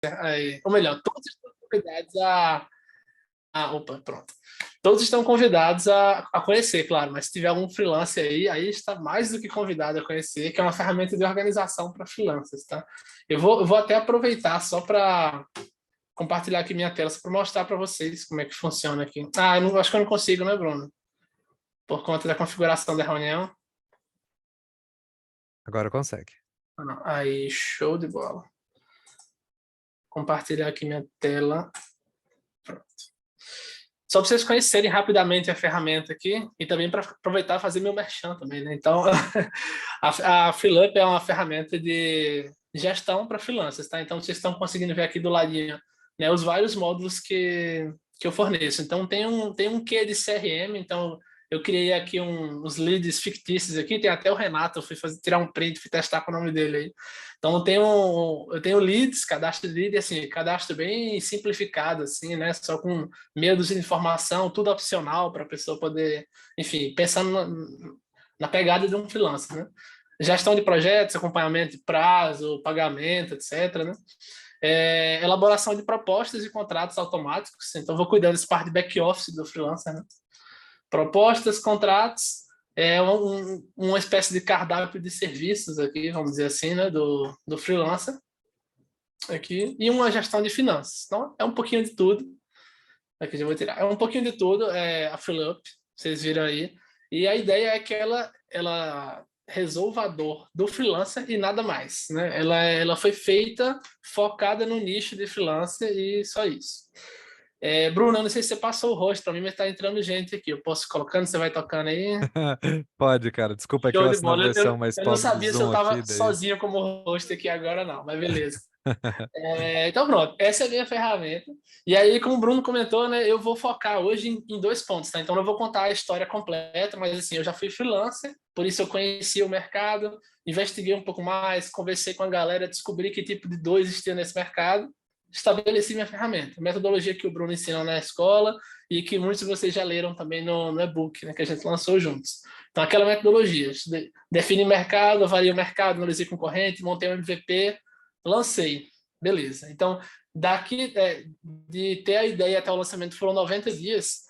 aí, ou melhor, todos estão convidados opa, pronto. Todos estão convidados a conhecer, claro, mas se tiver algum freelancer aí está mais do que convidado a conhecer, que é uma ferramenta de organização para freelancers, tá? Eu vou até aproveitar só para compartilhar aqui minha tela, só para mostrar para vocês como é que funciona aqui. Acho que eu não consigo, né, Bruno? Por conta da configuração da reunião. Agora consegue. Não. Aí, show de bola. Compartilhar aqui minha tela. Pronto. Só para vocês conhecerem rapidamente a ferramenta aqui e também para aproveitar e fazer meu merchan também, né? Então, a FreeLup é uma ferramenta de gestão para freelancers, tá? Então, vocês estão conseguindo ver aqui do ladinho, né, os vários módulos que eu forneço. Então, tem um quê de CRM, então eu criei aqui uns leads fictícios aqui, tem até o Renato, eu fui tirar um print, fui testar com o nome dele aí. Então, eu tenho leads, cadastro de lead, assim, cadastro bem simplificado, assim, né? Só com meia dúzia de informação, tudo opcional para a pessoa poder, enfim, pensando na pegada de um freelancer, né? Gestão de projetos, acompanhamento de prazo, pagamento, etc., né? Elaboração de propostas e contratos automáticos, então vou cuidando dessa parte de back-office do freelancer, né? Propostas, contratos, uma espécie de cardápio de serviços aqui, vamos dizer assim, né, do freelancer aqui, e uma gestão de finanças. Então, é um pouquinho de tudo. Aqui já vou tirar. É um pouquinho de tudo, a FreeLup, vocês viram aí. E a ideia é que ela resolva a dor do freelancer e nada mais, né? Ela foi feita focada no nicho de freelancer e só isso. Bruno, eu não sei se você passou o rosto para mim, mas está entrando gente aqui. Eu posso ir colocando, você vai tocando aí? Pode, cara. Desculpa, é que eu Show de assino a bola. versão mais Eu não pobre do sabia se eu Zoom aqui, estava daí. sozinho como host aqui agora, não, mas beleza. Então, pronto, essa é a minha ferramenta. E aí, como o Bruno comentou, né, eu vou focar hoje em dois pontos, tá? Então, não vou contar a história completa, mas assim, eu já fui freelancer, por isso eu conheci o mercado, investiguei um pouco mais, conversei com a galera, descobri que tipo de dor existia nesse mercado, estabeleci minha ferramenta, a metodologia que o Bruno ensina na escola e que muitos de vocês já leram também no e-book, né, que a gente lançou juntos. Então, aquela metodologia, define mercado, avalia o mercado, analisei concorrente, montei um MVP, lancei. Beleza. Então, daqui de ter a ideia até o lançamento foram 90 dias.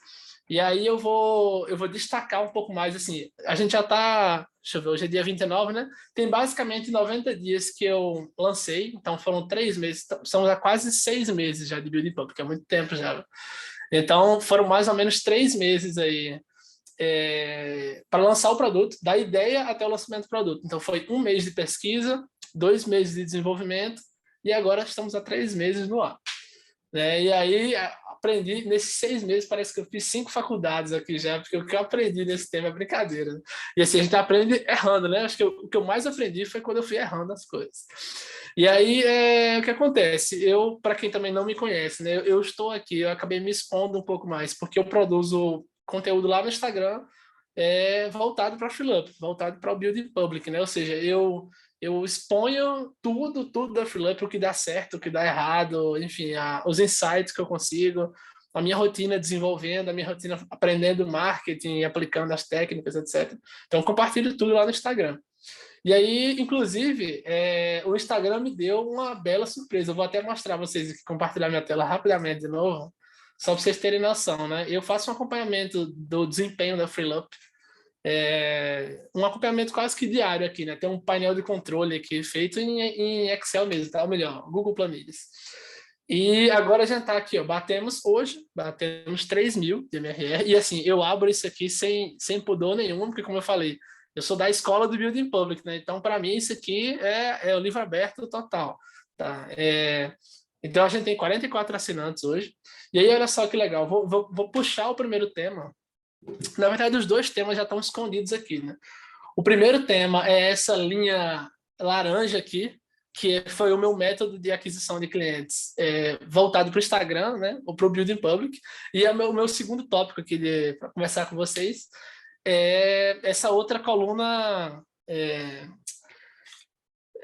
E aí eu vou destacar um pouco mais, assim, a gente já está, deixa eu ver, hoje é dia 29, né? Tem basicamente 90 dias que eu lancei, então foram 3 meses, são já quase 6 meses já de Building Public, é muito tempo já. Então, foram mais ou menos 3 meses aí para lançar o produto, da ideia até o lançamento do produto. Então, foi 1 mês de pesquisa, 2 meses de desenvolvimento, e agora estamos há 3 meses no ar. Né? E aí aprendi, nesses 6 meses, parece que eu fiz 5 faculdades aqui já, porque o que eu aprendi nesse tema é brincadeira. Né? E assim, a gente aprende errando, né? Acho que o que eu mais aprendi foi quando eu fui errando as coisas. E aí, o que acontece? Eu, para quem também não me conhece, né? Eu estou aqui, eu acabei me expondo um pouco mais, porque eu produzo conteúdo lá no Instagram, voltado para a FreeLup, voltado para o Building Public, né? Ou seja, eu exponho tudo da FreeLup, o que dá certo, o que dá errado, enfim, os insights que eu consigo, a minha rotina desenvolvendo, a minha rotina aprendendo marketing, aplicando as técnicas, etc. Então, eu compartilho tudo lá no Instagram. E aí, inclusive, o Instagram me deu uma bela surpresa. Eu vou até mostrar a vocês aqui, compartilhar minha tela rapidamente de novo, só para vocês terem noção, né? Eu faço um acompanhamento do desempenho da FreeLup, um acompanhamento quase que diário aqui, né? Tem um painel de controle aqui feito em Excel mesmo, tá? Ou melhor, Google Planilhas. E agora a gente tá aqui, ó, batemos 3 mil de MRR, e assim, eu abro isso aqui sem pudor nenhum, porque como eu falei, eu sou da escola do Building Public, né? Então, para mim, isso aqui é o livro aberto total, tá? Então, a gente tem 44 assinantes hoje, e aí, olha só que legal, vou puxar o primeiro tema. Na verdade, os dois temas já estão escondidos aqui, né? O primeiro tema é essa linha laranja aqui, que foi o meu método de aquisição de clientes voltado para o Instagram, né? Ou para o Building Public. E o meu segundo tópico aqui para conversar com vocês é essa outra coluna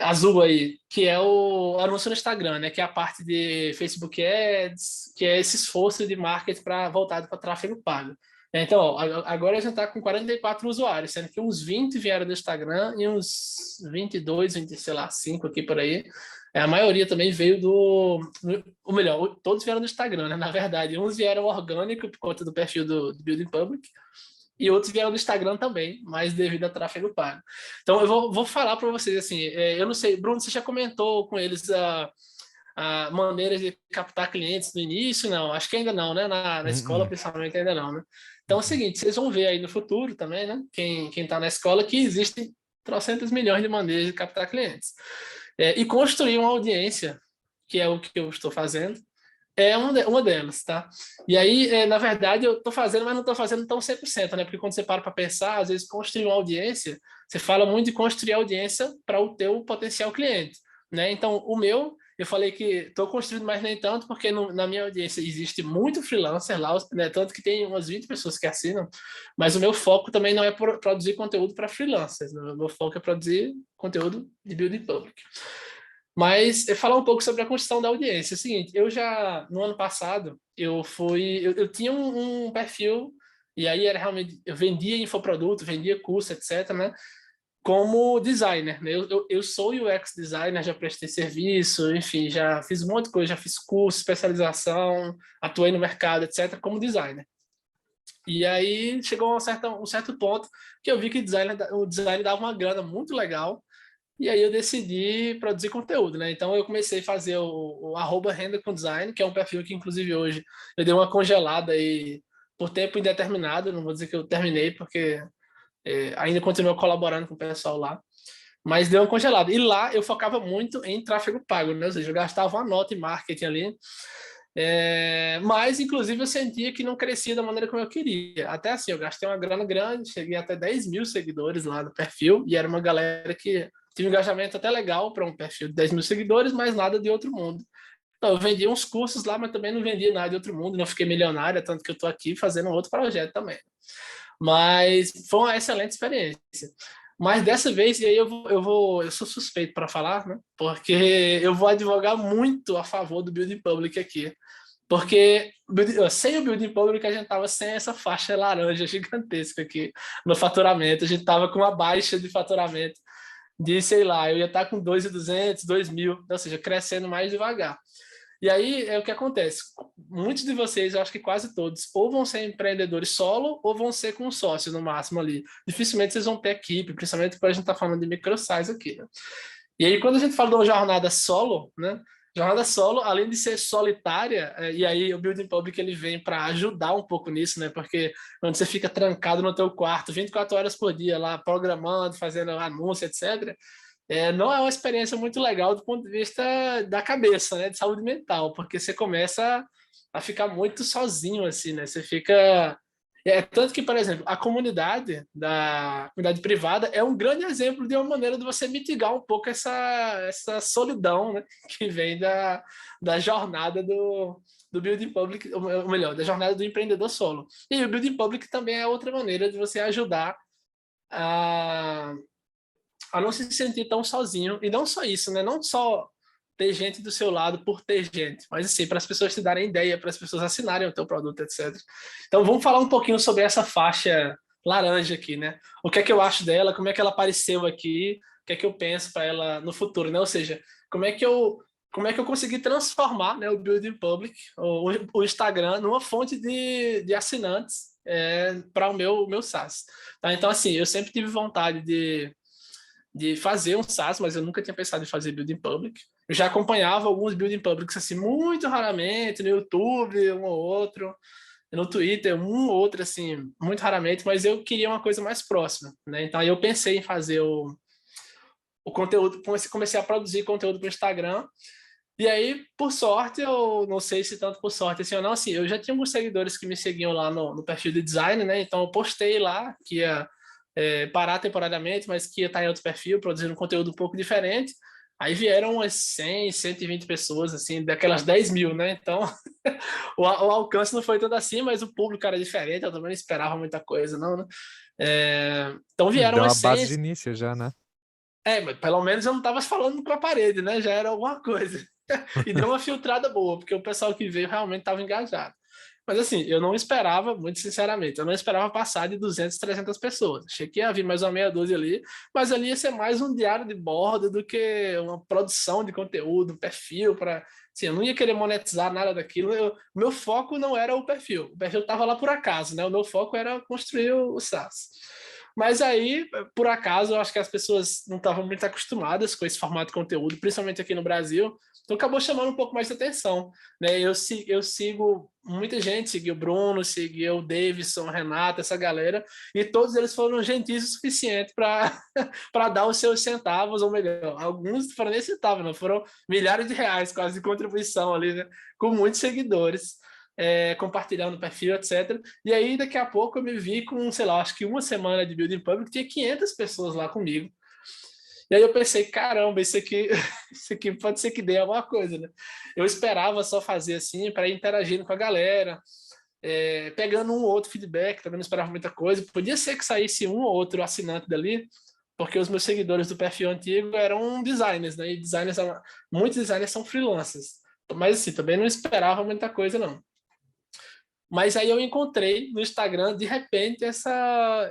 azul aí, que é o anúncio no Instagram, né? Que é a parte de Facebook Ads, que é esse esforço de marketing voltado para tráfego pago. Então, ó, agora a gente está com 44 usuários, sendo que uns 20 vieram do Instagram e uns 22, 20, sei lá, 5 aqui por aí, A maioria também veio ou melhor, todos vieram do Instagram, né? Na verdade, uns vieram orgânico por conta do perfil do Building Public, e outros vieram do Instagram também, mas devido a tráfego pago. Então, eu vou falar para vocês, assim, eu não sei, Bruno, você já comentou com eles a maneiras de captar clientes no início? Não, acho que ainda não, né? Na escola, principalmente, ainda não, né? Então, é o seguinte, vocês vão ver aí no futuro também, né? Quem está na escola, que existem trocentos milhões de maneiras de captar clientes. E construir uma audiência, que é o que eu estou fazendo, é uma delas, tá? E aí, na verdade, eu estou fazendo, mas não estou fazendo tão 100%, né? Porque quando você para pensar, às vezes construir uma audiência, você fala muito de construir audiência para o teu potencial cliente, né? Então, o meu, eu falei que estou construindo, mas nem tanto, porque na minha audiência existe muito freelancer lá, né? Tanto que tem umas 20 pessoas que assinam, mas o meu foco também não é produzir conteúdo para freelancers, né? O meu foco é produzir conteúdo de building public. Mas falar um pouco sobre a construção da audiência. É o seguinte, no ano passado, eu tinha um perfil, e aí era realmente, eu vendia infoproduto, vendia curso, etc., né? Como designer, né? Eu sou UX designer, já prestei serviço, enfim, já fiz um monte de coisa, já fiz curso, especialização, atuei no mercado, etc., como designer. E aí chegou a um certo ponto que eu vi que o design dava uma grana muito legal, e aí eu decidi produzir conteúdo, né? Então eu comecei a fazer o @renda com design, que é um perfil que inclusive hoje eu dei uma congelada aí por tempo indeterminado, não vou dizer que eu terminei, porque ainda continuo colaborando com o pessoal lá, mas deu uma congelada. E lá eu focava muito em tráfego pago, né? Ou seja, eu gastava uma nota em marketing ali, mas inclusive eu sentia que não crescia da maneira como eu queria. Até assim, eu gastei uma grana grande, cheguei até 10 mil seguidores lá no perfil, e era uma galera que tinha um engajamento até legal para um perfil de 10 mil seguidores, mas nada de outro mundo. Então, eu vendia uns cursos lá, mas também não vendia nada de outro mundo, não fiquei milionária, tanto que eu estou aqui fazendo um outro projeto também. Mas foi uma excelente experiência. Mas dessa vez, e aí eu sou suspeito para falar, né? Porque eu vou advogar muito a favor do Building Public aqui. Porque sem o Building Public a gente estava sem essa faixa laranja gigantesca aqui no faturamento. A gente estava com uma baixa de faturamento de, sei lá, eu ia estar com 2.200, 2.000, ou seja, crescendo mais devagar. E aí é o que acontece. Muitos de vocês, eu acho que quase todos, ou vão ser empreendedores solo, ou vão ser com sócio no máximo ali. Dificilmente vocês vão ter equipe, principalmente quando a gente está falando de microsize aqui, né? E aí, quando a gente fala de uma jornada solo, né? Jornada solo, além de ser solitária, e aí o Building Public ele vem para ajudar um pouco nisso, né? Porque quando você fica trancado no teu quarto 24 horas por dia lá, programando, fazendo anúncio, etc., não é uma experiência muito legal do ponto de vista da cabeça, né? De saúde mental, porque você começa a ficar muito sozinho, assim, né? Você fica... tanto que, por exemplo, a da comunidade privada é um grande exemplo de uma maneira de você mitigar um pouco essa solidão, né? Que vem da jornada do Building Public, ou melhor, da jornada do empreendedor solo. E o Building Public também é outra maneira de você ajudar a não se sentir tão sozinho. E não só isso, né? Não só ter gente do seu lado por ter gente, mas assim, para as pessoas te darem ideia, para as pessoas assinarem o teu produto, etc. Então vamos falar um pouquinho sobre essa faixa laranja aqui, né? O que é que eu acho dela, como é que ela apareceu aqui, o que é que eu penso para ela no futuro, né? Ou seja, como é que eu consegui transformar, né, o Building Public, o Instagram, numa fonte de assinantes para o meu SaaS. Tá? Então, assim, eu sempre tive vontade de fazer um SaaS, mas eu nunca tinha pensado em fazer Building Public. Eu já acompanhava alguns Building Publics assim, muito raramente, no YouTube, um ou outro, no Twitter, um ou outro, assim, muito raramente, mas eu queria uma coisa mais próxima, né? Então aí eu pensei em fazer o conteúdo, comecei a produzir conteúdo para o Instagram, e aí, por sorte, eu não sei se tanto por sorte assim ou não, assim, eu já tinha alguns seguidores que me seguiam lá no perfil de design, né? Então eu postei lá que ia parar temporariamente, mas que ia estar em outro perfil, produzindo um conteúdo um pouco diferente. Aí vieram umas 100, 120 pessoas, assim, daquelas 10 mil, né? Então, o alcance não foi tanto assim, mas o público era diferente, eu também não esperava muita coisa, não, né? Então vieram Deu umas uma base 100... de início já, né? Mas pelo menos eu não estava falando com a parede, né? Já era alguma coisa. E deu uma filtrada boa, porque o pessoal que veio realmente estava engajado. Mas assim, eu não esperava, muito sinceramente, eu não esperava passar de 200, 300 pessoas. Achei que ia vir mais uma meia dúzia ali, mas ali ia ser mais um diário de bordo do que uma produção de conteúdo, um perfil para... Assim, eu não ia querer monetizar nada daquilo. Meu foco não era o perfil estava lá por acaso, né? O meu foco era construir o SaaS. Mas aí, por acaso, eu acho que as pessoas não estavam muito acostumadas com esse formato de conteúdo, principalmente aqui no Brasil, então acabou chamando um pouco mais de atenção, né? Eu sigo muita gente, segui o Bruno, segui o Davidson, o Renato, essa galera, e todos eles foram gentis o suficiente para para dar os seus centavos, ou melhor, alguns não foram nem centavos, não, foram milhares de reais quase de contribuição ali, né? Com muitos seguidores. Compartilhando o perfil, etc. E aí, daqui a pouco, eu me vi com, sei lá, acho que uma semana de Building Public, tinha 500 pessoas lá comigo. E aí eu pensei, caramba, isso aqui, isso aqui pode ser que dê alguma coisa, né? Eu esperava só fazer assim para ir interagindo com a galera, pegando um ou outro feedback, também não esperava muita coisa. Podia ser que saísse um ou outro assinante dali, porque os meus seguidores do perfil antigo eram designers, né? E designers, muitos designers são freelancers. Mas assim, também não esperava muita coisa, não. Mas aí eu encontrei no Instagram, de repente,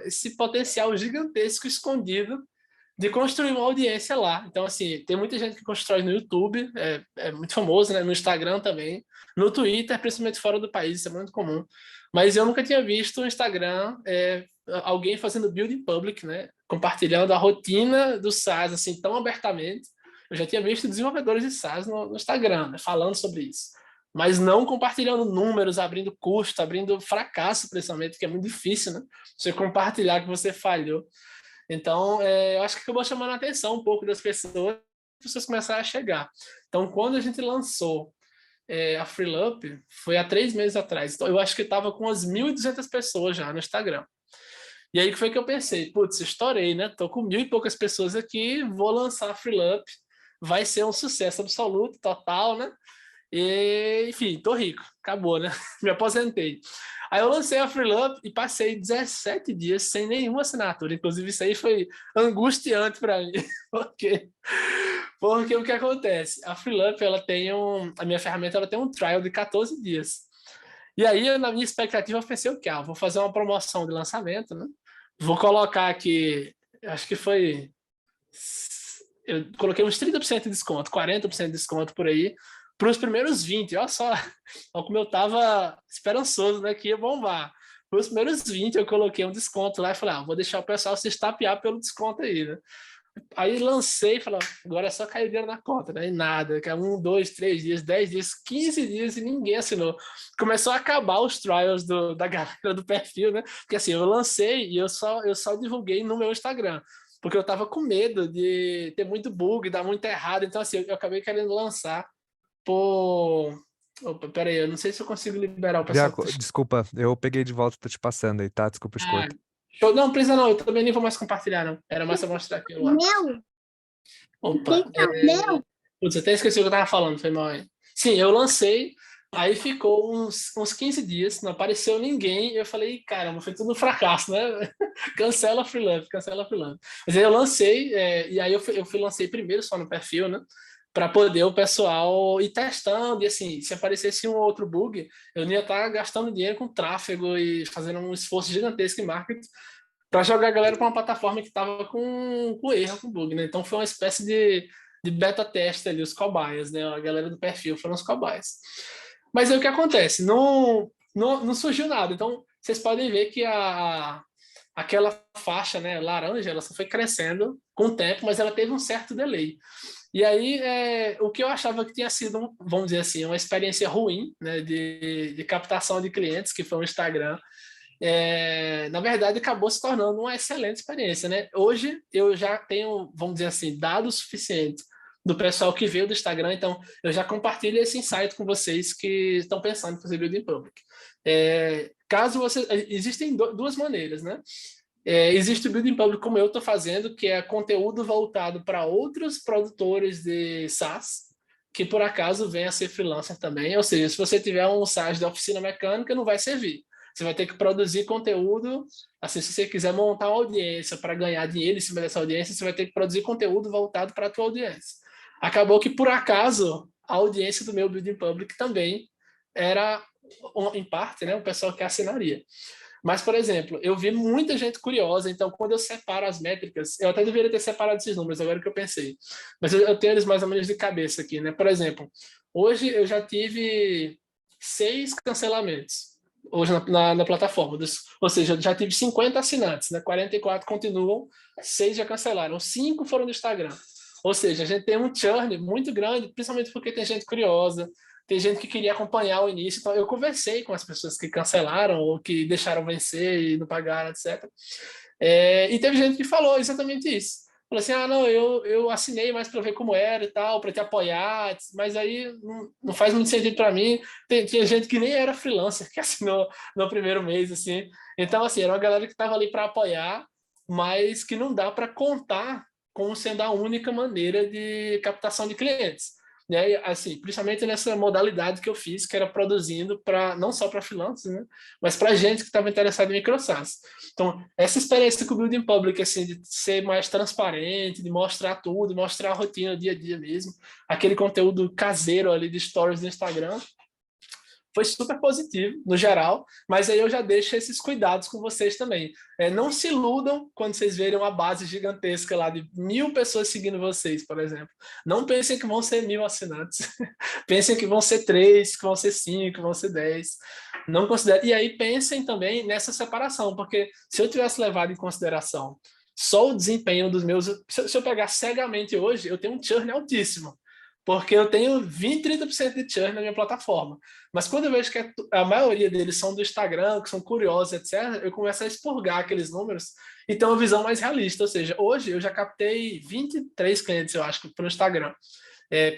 esse potencial gigantesco escondido de construir uma audiência lá. Então, assim, tem muita gente que constrói no YouTube, é muito famoso, né? No Instagram também, no Twitter, principalmente fora do país, isso é muito comum. Mas eu nunca tinha visto no Instagram alguém fazendo building public, né? Compartilhando a rotina do SaaS, assim, tão abertamente. Eu já tinha visto desenvolvedores de SaaS no Instagram, né? Falando sobre isso. Mas não compartilhando números, abrindo custo, abrindo fracasso, principalmente, que é muito difícil, né? Você compartilhar que você falhou. Então, eu acho que acabou chamando a atenção um pouco das pessoas, as pessoas começaram a chegar. Então, quando a gente lançou a Freelup, foi há 3 meses atrás. Então, eu acho que estava com umas 1.200 pessoas já no Instagram. E aí que foi que eu pensei, putz, estourei, né? Tô com 1.000 e poucas pessoas aqui, vou lançar a Freelup, vai ser um sucesso absoluto, total, né? E, enfim, tô rico, acabou, né? Me aposentei. Aí eu lancei a Freelup e passei 17 dias sem nenhuma assinatura. Inclusive, isso aí foi angustiante para mim. Porque o que acontece? A Freelup, a minha ferramenta, ela tem um trial de 14 dias. E aí, na minha expectativa, eu pensei o quê? Vou fazer uma promoção de lançamento, né? Vou colocar aqui, acho que foi... Eu coloquei uns 30% de desconto, 40% de desconto por aí, para os primeiros 20. Olha só, olha como eu estava esperançoso, né, que ia bombar. Para os primeiros 20 eu coloquei um desconto lá e falei, vou deixar o pessoal se estapear pelo desconto aí, né? Aí lancei e falei, agora é só cair dinheiro na conta, né? E nada, que é 1, 2, 3 dias, 10 dias, 15 dias e ninguém assinou. Começou a acabar os trials da galera do perfil, né? Porque assim, eu lancei e eu só divulguei no meu Instagram, porque eu tava com medo de ter muito bug, dar muito errado. Então, assim, eu acabei querendo lançar por. Opa, peraí, eu não sei se eu consigo liberar o pessoal. Desculpa, eu peguei de volta, tô te passando aí, tá? Desculpa te Ah, cortar. show. Não, precisa não, eu também nem vou mais compartilhar, não. Era mais pra mostrar aquilo lá. Meu? Opa, Meu? putz, até esqueci o que eu tava falando, foi mal aí. Sim, eu lancei, aí ficou uns 15 dias, não apareceu ninguém, eu falei, caramba, foi tudo um fracasso, né? Cancela a Freelancer, cancela a Freelancer. Mas aí eu lancei, e aí eu lancei primeiro só no perfil, né? Para poder o pessoal ir testando, e assim, se aparecesse um ou outro bug, eu não ia estar gastando dinheiro com tráfego e fazendo um esforço gigantesco em marketing para jogar a galera para uma plataforma que estava com erro, com bug, né? Então foi uma espécie de beta teste ali, os cobaias, né? A galera do perfil foram os cobaias. Mas aí o que acontece? Não surgiu nada. Então vocês podem ver que aquela faixa, né, laranja, ela só foi crescendo com o tempo, mas ela teve um certo delay. E aí, o que eu achava que tinha sido, vamos dizer assim, uma experiência ruim, né, de captação de clientes, que foi o Instagram, na verdade, acabou se tornando uma excelente experiência, né? Hoje eu já tenho, vamos dizer assim, dados suficientes do pessoal que veio do Instagram, então eu já compartilho esse insight com vocês que estão pensando em fazer building public. Caso você, existem duas maneiras, né? Existe o building public como eu estou fazendo, que é conteúdo voltado para outros produtores de SaaS, que por acaso venha a ser freelancer também, ou seja, se você tiver um SaaS de oficina mecânica, não vai servir. Você vai ter que produzir conteúdo, assim, se você quiser montar uma audiência para ganhar dinheiro em cima dessa audiência, você vai ter que produzir conteúdo voltado para a tua audiência. Acabou que, por acaso, a audiência do meu Building Public também era, em parte, né, o pessoal que assinaria. Mas, por exemplo, eu vi muita gente curiosa, então quando eu separo as métricas, eu até deveria ter separado esses números, agora que eu pensei. Mas eu tenho eles mais ou menos de cabeça aqui, né? Por exemplo, hoje eu já tive 6 cancelamentos, hoje na plataforma. Ou seja, eu já tive 50 assinantes, né? 44 continuam, 6 já cancelaram, 5 foram do Instagram. Ou seja, a gente tem um churn muito grande, principalmente porque tem gente curiosa, tem gente que queria acompanhar o início, então eu conversei com as pessoas que cancelaram ou que deixaram vencer e não pagaram, etc. E teve gente que falou exatamente isso. Falou assim, não, eu assinei mais para ver como era e tal, para te apoiar, mas aí não faz muito sentido para mim. Tinha gente que nem era freelancer, que assinou no primeiro mês, assim. Então, assim, era uma galera que estava ali para apoiar, mas que não dá para contar como sendo a única maneira de captação de clientes. Né? Assim, principalmente nessa modalidade que eu fiz, que era produzindo para não só para freelancers, né? Mas para gente que estava interessada em microsas. Então, essa experiência com o Building Public, assim, de ser mais transparente, de mostrar tudo, mostrar a rotina, o dia a dia mesmo, aquele conteúdo caseiro ali de stories no Instagram, foi super positivo, no geral, mas aí eu já deixo esses cuidados com vocês também. Não se iludam quando vocês verem uma base gigantesca lá de 1.000 pessoas seguindo vocês, por exemplo. Não pensem que vão ser 1.000 assinantes. Pensem que vão ser 3, que vão ser 5, que vão ser 10. Não considere... E aí pensem também nessa separação, porque se eu tivesse levado em consideração só o desempenho dos meus... Se eu pegar cegamente hoje, eu tenho um churn altíssimo, porque eu tenho 20, 30% de churn na minha plataforma. Mas quando eu vejo que a maioria deles são do Instagram, que são curiosos, etc., eu começo a expurgar aqueles números e ter uma visão mais realista. Ou seja, hoje eu já captei 23 clientes, eu acho, pelo Instagram,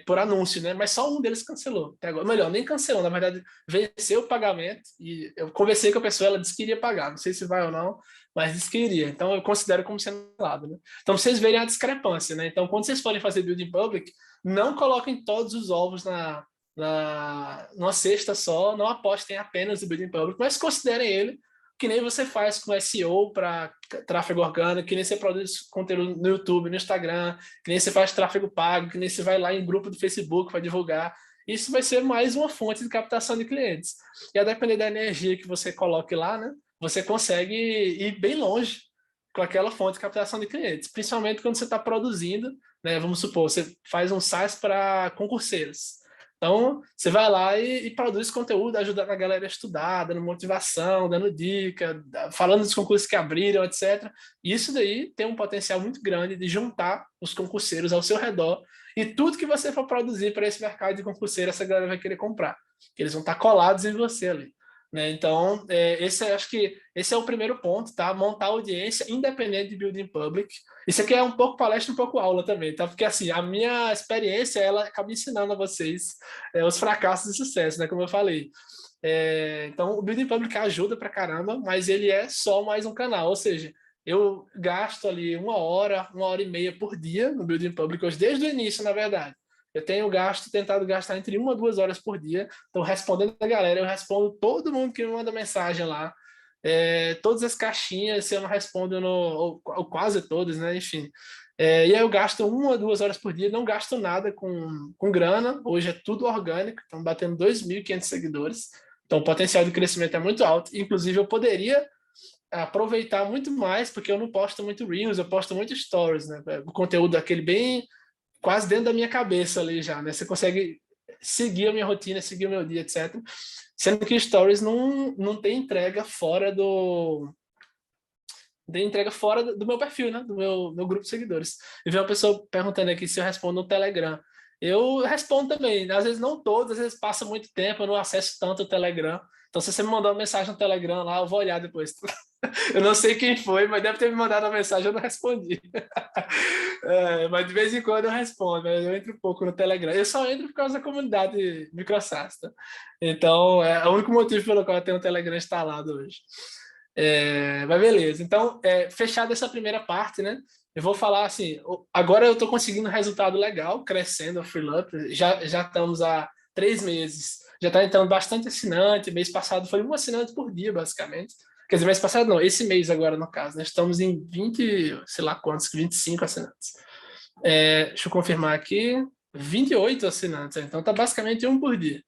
por anúncio, né? Mas só um deles cancelou até agora. Melhor, nem cancelou, na verdade, venceu o pagamento e eu conversei com a pessoa, ela disse que iria pagar. Não sei se vai ou não, mas disse que iria. Então eu considero como sendo lado, né? Então vocês verem a discrepância, né? Então quando vocês forem fazer building public, não coloquem todos os ovos numa cesta só, não apostem apenas no building public, mas considerem ele que nem você faz com SEO para tráfego orgânico, que nem você produz conteúdo no YouTube, no Instagram, que nem você faz tráfego pago, que nem você vai lá em grupo do Facebook para divulgar. Isso vai ser mais uma fonte de captação de clientes. E a depender da energia que você coloque lá, né, você consegue ir bem longe com aquela fonte de captação de clientes, principalmente quando você está produzindo, né, vamos supor, você faz um SaaS para concurseiros. Então, você vai lá e produz conteúdo, ajudando a galera a estudar, dando motivação, dando dica, falando dos concursos que abriram, etc. E isso daí tem um potencial muito grande de juntar os concurseiros ao seu redor e tudo que você for produzir para esse mercado de concurseiro, essa galera vai querer comprar. Eles vão estar colados em você ali. Né? Então, acho que esse é o primeiro ponto, tá? Montar audiência independente de building public. Isso aqui é um pouco palestra, um pouco aula também, tá? Porque, assim, a minha experiência, ela acaba ensinando a vocês os fracassos e sucesso, né? Como eu falei. Então, o building public ajuda pra caramba, mas ele é só mais um canal. Ou seja, eu gasto ali 1 hora e meia por dia no building public, hoje, desde o início, na verdade. Eu tenho tentado gastar entre 1 a 2 horas por dia. Então, respondendo a galera, eu respondo todo mundo que me manda mensagem lá. Todas as caixinhas, se eu não respondo, ou quase todas, né? Enfim. E aí eu gasto 1 a 2 horas por dia, não gasto nada com grana. Hoje é tudo orgânico, estamos batendo 2.500 seguidores. Então, o potencial de crescimento é muito alto. Inclusive, eu poderia aproveitar muito mais, porque eu não posto muito Reels, eu posto muito Stories, né? O conteúdo aquele bem quase dentro da minha cabeça ali já, né? Você consegue seguir a minha rotina, seguir o meu dia, etc. Sendo que Stories não tem entrega fora do meu perfil, né? Do meu grupo de seguidores. E veio uma pessoa perguntando aqui se eu respondo no Telegram. Eu respondo também, às vezes não todos, às vezes passa muito tempo, eu não acesso tanto o Telegram. Então, se você me mandar uma mensagem no Telegram lá, eu vou olhar depois. Eu não sei quem foi, mas deve ter me mandado uma mensagem, eu não respondi. Mas de vez em quando eu respondo, eu entro um pouco no Telegram. Eu só entro por causa da comunidade microsas, tá? Então, é o único motivo pelo qual eu tenho o Telegram instalado hoje. Mas beleza. Então, fechada essa primeira parte, né? Eu vou falar assim, agora eu estou conseguindo resultado legal, crescendo a Freelup, já estamos há 3 meses, já está entrando bastante assinante, mês passado foi um assinante por dia, basicamente. Quer dizer, mês passado não, esse mês agora, no caso, né? Estamos em 20, sei lá quantos, 25 assinantes. Deixa eu confirmar aqui, 28 assinantes, então tá basicamente um por dia.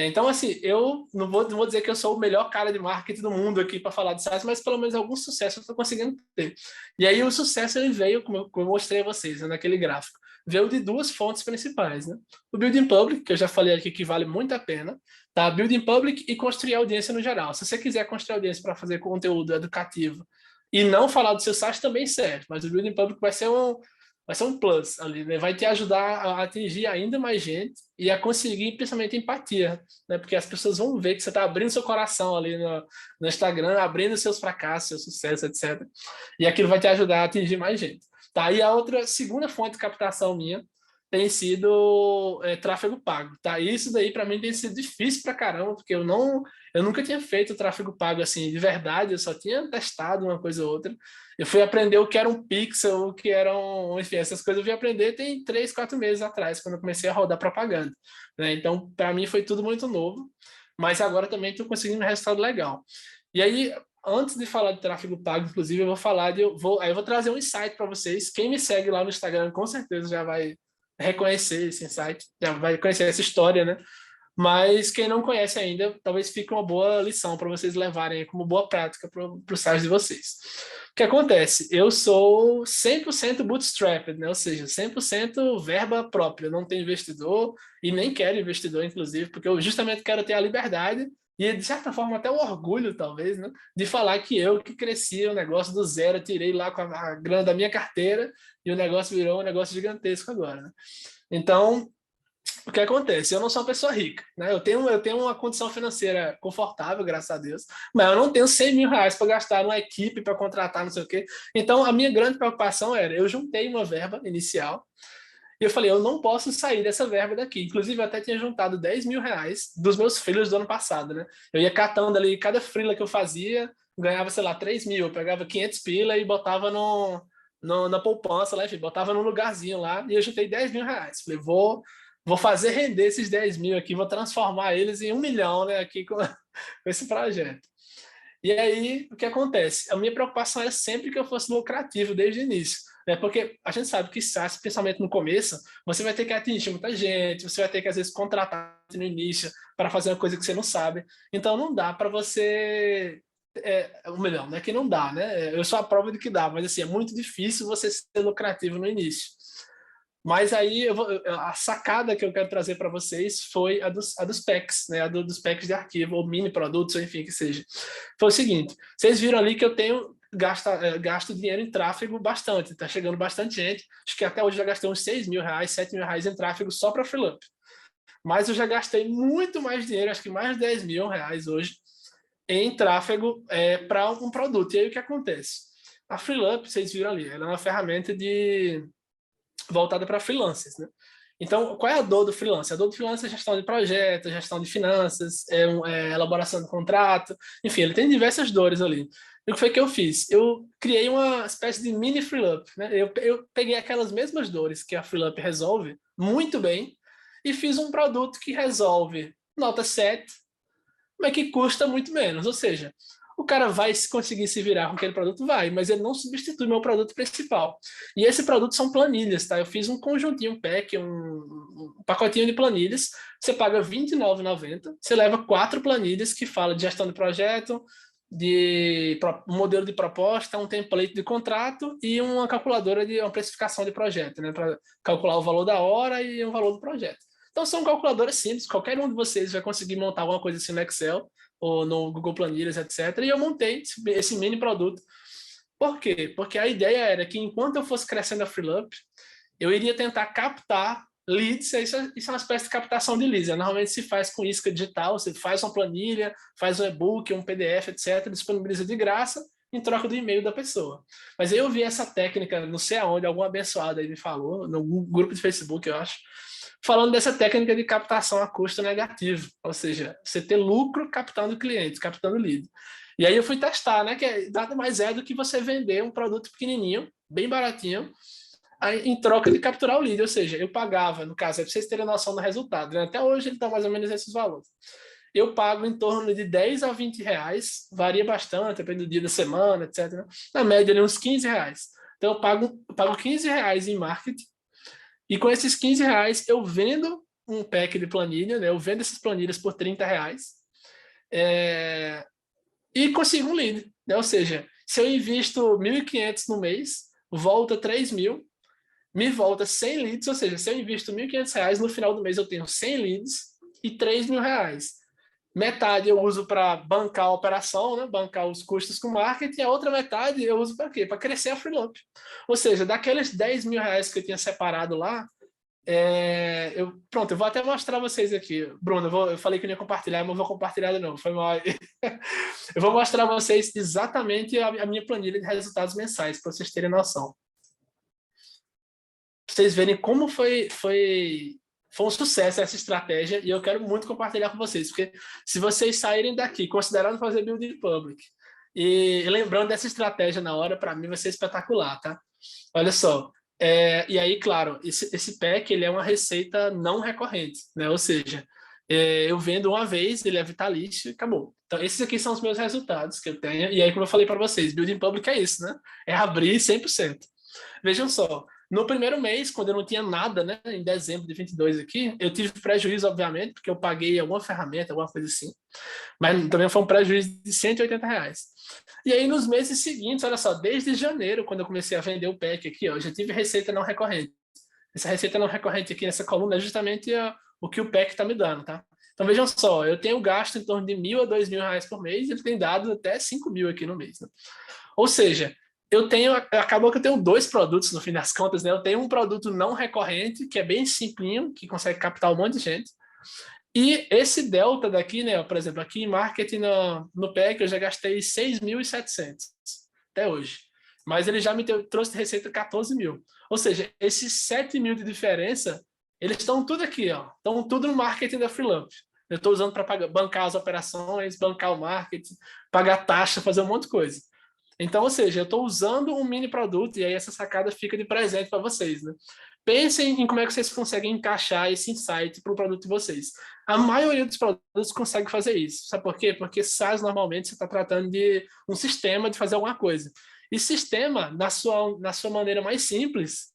Então, assim, eu não vou dizer que eu sou o melhor cara de marketing do mundo aqui para falar de SaaS, mas pelo menos algum sucesso eu estou conseguindo ter. E aí o sucesso ele veio, como eu mostrei a vocês, né, naquele gráfico, veio de duas fontes principais, né? O Building Public, que eu já falei aqui que vale muito a pena, tá? Building Public e construir audiência no geral. Se você quiser construir audiência para fazer conteúdo educativo e não falar do seu site, também serve, mas o Building Public vai ser um plus ali, né? Vai te ajudar a atingir ainda mais gente e a conseguir, principalmente, empatia, né? Porque as pessoas vão ver que você está abrindo seu coração ali no Instagram, abrindo seus fracassos, seu sucesso, etc. E aquilo vai te ajudar a atingir mais gente. Tá? E a outra, segunda fonte de captação minha tem sido tráfego pago, tá? E isso daí para mim tem sido difícil pra caramba, porque eu nunca tinha feito tráfego pago assim de verdade, eu só tinha testado uma coisa ou outra. Eu fui aprender o que era um pixel, o que eram, enfim, essas coisas eu vim aprender tem 3, 4 meses atrás, quando eu comecei a rodar propaganda, né? Então, para mim foi tudo muito novo, mas agora também estou conseguindo um resultado legal. E aí, antes de falar de tráfego pago, inclusive, eu vou trazer um insight para vocês. Quem me segue lá no Instagram, com certeza já vai reconhecer esse insight, já vai conhecer essa história, né? Mas quem não conhece ainda, talvez fique uma boa lição para vocês levarem como boa prática para o site de vocês. O que acontece? Eu sou 100% bootstrapped, né? Ou seja, 100% verba própria. Não tenho investidor e nem quero investidor, inclusive, porque eu justamente quero ter a liberdade e, de certa forma, até o orgulho, talvez, né? De falar que eu que cresci o negócio do zero, tirei lá com a grana da minha carteira e o negócio virou um negócio gigantesco agora, né? Então, o que acontece? Eu não sou uma pessoa rica, né? Eu tenho uma condição financeira confortável, graças a Deus, mas eu não tenho 100 mil reais para gastar numa equipe, para contratar, não sei o quê. Então, a minha grande preocupação era, eu juntei uma verba inicial e eu falei, eu não posso sair dessa verba daqui. Inclusive, eu até tinha juntado 10 mil reais dos meus freelas do ano passado, né? Eu ia catando ali, cada freela que eu fazia, ganhava, sei lá, 3 mil. Eu pegava 500 pila e botava na poupança lá, enfim, botava num lugarzinho lá e eu juntei 10 mil reais. Falei, vou fazer render esses 10 mil aqui, vou transformar eles em 1 milhão, né, aqui com esse projeto. E aí, o que acontece? A minha preocupação era sempre que eu fosse lucrativo desde o início, né? Porque a gente sabe que SaaS, principalmente no começo, você vai ter que atingir muita gente, você vai ter que, às vezes, contratar no início para fazer uma coisa que você não sabe. Então, não dá para você... ou melhor, não é que não dá, né? Eu sou a prova de que dá, mas assim, é muito difícil você ser lucrativo no início. Mas aí a sacada que eu quero trazer para vocês foi a dos packs, né? Dos packs de arquivo, ou mini produtos, ou enfim, que seja. Foi o seguinte: vocês viram ali que eu tenho gasto dinheiro em tráfego bastante, está chegando bastante gente. Acho que até hoje já gastei uns 6 mil reais, 7 mil reais em tráfego só para Freelup. Mas eu já gastei muito mais dinheiro, acho que mais de 10 mil reais hoje, em tráfego para um produto. E aí o que acontece? A Freelup, vocês viram ali, ela é uma ferramenta voltada para freelancers, né? Então, qual é a dor do freelancer? A dor do freelancer é gestão de projetos, gestão de finanças, elaboração de contrato, enfim, ele tem diversas dores ali. E o que foi que eu fiz? Eu criei uma espécie de mini Freelup, né? Eu peguei aquelas mesmas dores que a Freelup resolve muito bem e fiz um produto que resolve nota 7, mas que custa muito menos. Ou seja, o cara vai conseguir se virar com aquele produto? Vai, mas ele não substitui meu produto principal. E esse produto são planilhas, tá? Eu fiz um conjuntinho, um pack, um pacotinho de planilhas. Você paga R$29,90. Você leva 4 planilhas que falam de gestão de projeto, de modelo de proposta, um template de contrato e uma calculadora de uma precificação de projeto, né? Para calcular o valor da hora e o valor do projeto. Então são calculadoras simples, qualquer um de vocês vai conseguir montar alguma coisa assim no Excel ou no Google Planilhas, etc. E eu montei esse mini produto. Por quê? Porque a ideia era que enquanto eu fosse crescendo a Freelup, eu iria tentar captar leads. Isso é uma espécie de captação de leads. Normalmente se faz com isca digital, você faz uma planilha, faz um e-book, um PDF, etc., disponibiliza de graça em troca do e-mail da pessoa. Mas eu vi essa técnica, não sei aonde, algum abençoado aí me falou, no grupo de Facebook, eu acho, falando dessa técnica de captação a custo negativo, ou seja, você ter lucro captando clientes, captando lead. E aí eu fui testar, né, que nada mais é do que você vender um produto pequenininho, bem baratinho, em troca de capturar o lead, ou seja, eu pagava, no caso, para vocês terem noção do resultado, né? Até hoje ele está mais ou menos esses valores. Eu pago em torno de 10 a 20 reais, varia bastante, depende do dia da semana, etc. Na média, ali, uns 15 reais. Então eu pago 15 reais em marketing, e com esses 15 reais eu vendo um pack de planilha, né? Eu vendo essas planilhas por R$ 30, e consigo um lead, né? Ou seja, se eu invisto 1.500 no mês, volta 3.000, me volta 100 leads, ou seja, se eu invisto R$ 1.500, no final do mês eu tenho 100 leads e R$ 3.000. Metade eu uso para bancar a operação, né? Bancar os custos com marketing, e a outra metade eu uso para quê? Para crescer a Freelancer. Ou seja, daqueles R$ 10.000 que eu tinha separado lá, pronto, eu vou até mostrar vocês aqui. Bruno, eu falei que não ia compartilhar, mas não vou compartilhar de novo, foi mal. Eu vou mostrar a vocês exatamente a minha planilha de resultados mensais, para vocês terem noção. Pra vocês verem como foi um sucesso essa estratégia, e eu quero muito compartilhar com vocês, porque se vocês saírem daqui considerando fazer building public e lembrando dessa estratégia na hora, para mim vai ser espetacular, tá? Olha só, e aí, claro, esse pack ele é uma receita não recorrente, né? Ou seja, eu vendo uma vez, ele é vitalício e acabou. Então, esses aqui são os meus resultados que eu tenho, e aí, como eu falei para vocês, building public é isso, né? É abrir 100%. Vejam só, no primeiro mês, quando eu não tinha nada, né, em dezembro de 22 aqui, eu tive prejuízo, obviamente, porque eu paguei alguma ferramenta, alguma coisa assim, mas também foi um prejuízo de R$ 180. E aí, nos meses seguintes, olha só, desde janeiro, quando eu comecei a vender o pack aqui, ó, eu já tive receita não recorrente. Essa receita não recorrente aqui nessa coluna é justamente o que o pack está me dando, tá? Então, vejam só, eu tenho gasto em torno de R$ 1.000 a R$ 2.000 por mês, e ele tem dado até R$ 5.000 aqui no mês, né? Ou seja, acabou que eu tenho dois produtos no fim das contas, né? Eu tenho um produto não recorrente, que é bem simplinho, que consegue captar um monte de gente. E esse delta daqui, né? Por exemplo, aqui em marketing no PEC eu já gastei 6.700 até hoje. Mas ele já me trouxe de receita 14.000. Ou seja, esses 7.000 de diferença, eles estão tudo aqui, ó. Estão tudo no marketing da Freelancer. Eu estou usando para bancar as operações, bancar o marketing, pagar taxa, fazer um monte de coisa. Então, ou seja, eu estou usando um mini produto e aí essa sacada fica de presente para vocês, né? Pensem em como é que vocês conseguem encaixar esse insight para o produto de vocês. A maioria dos produtos consegue fazer isso. Sabe por quê? Porque SaaS, normalmente, você está tratando de um sistema de fazer alguma coisa. E sistema, na sua maneira mais simples,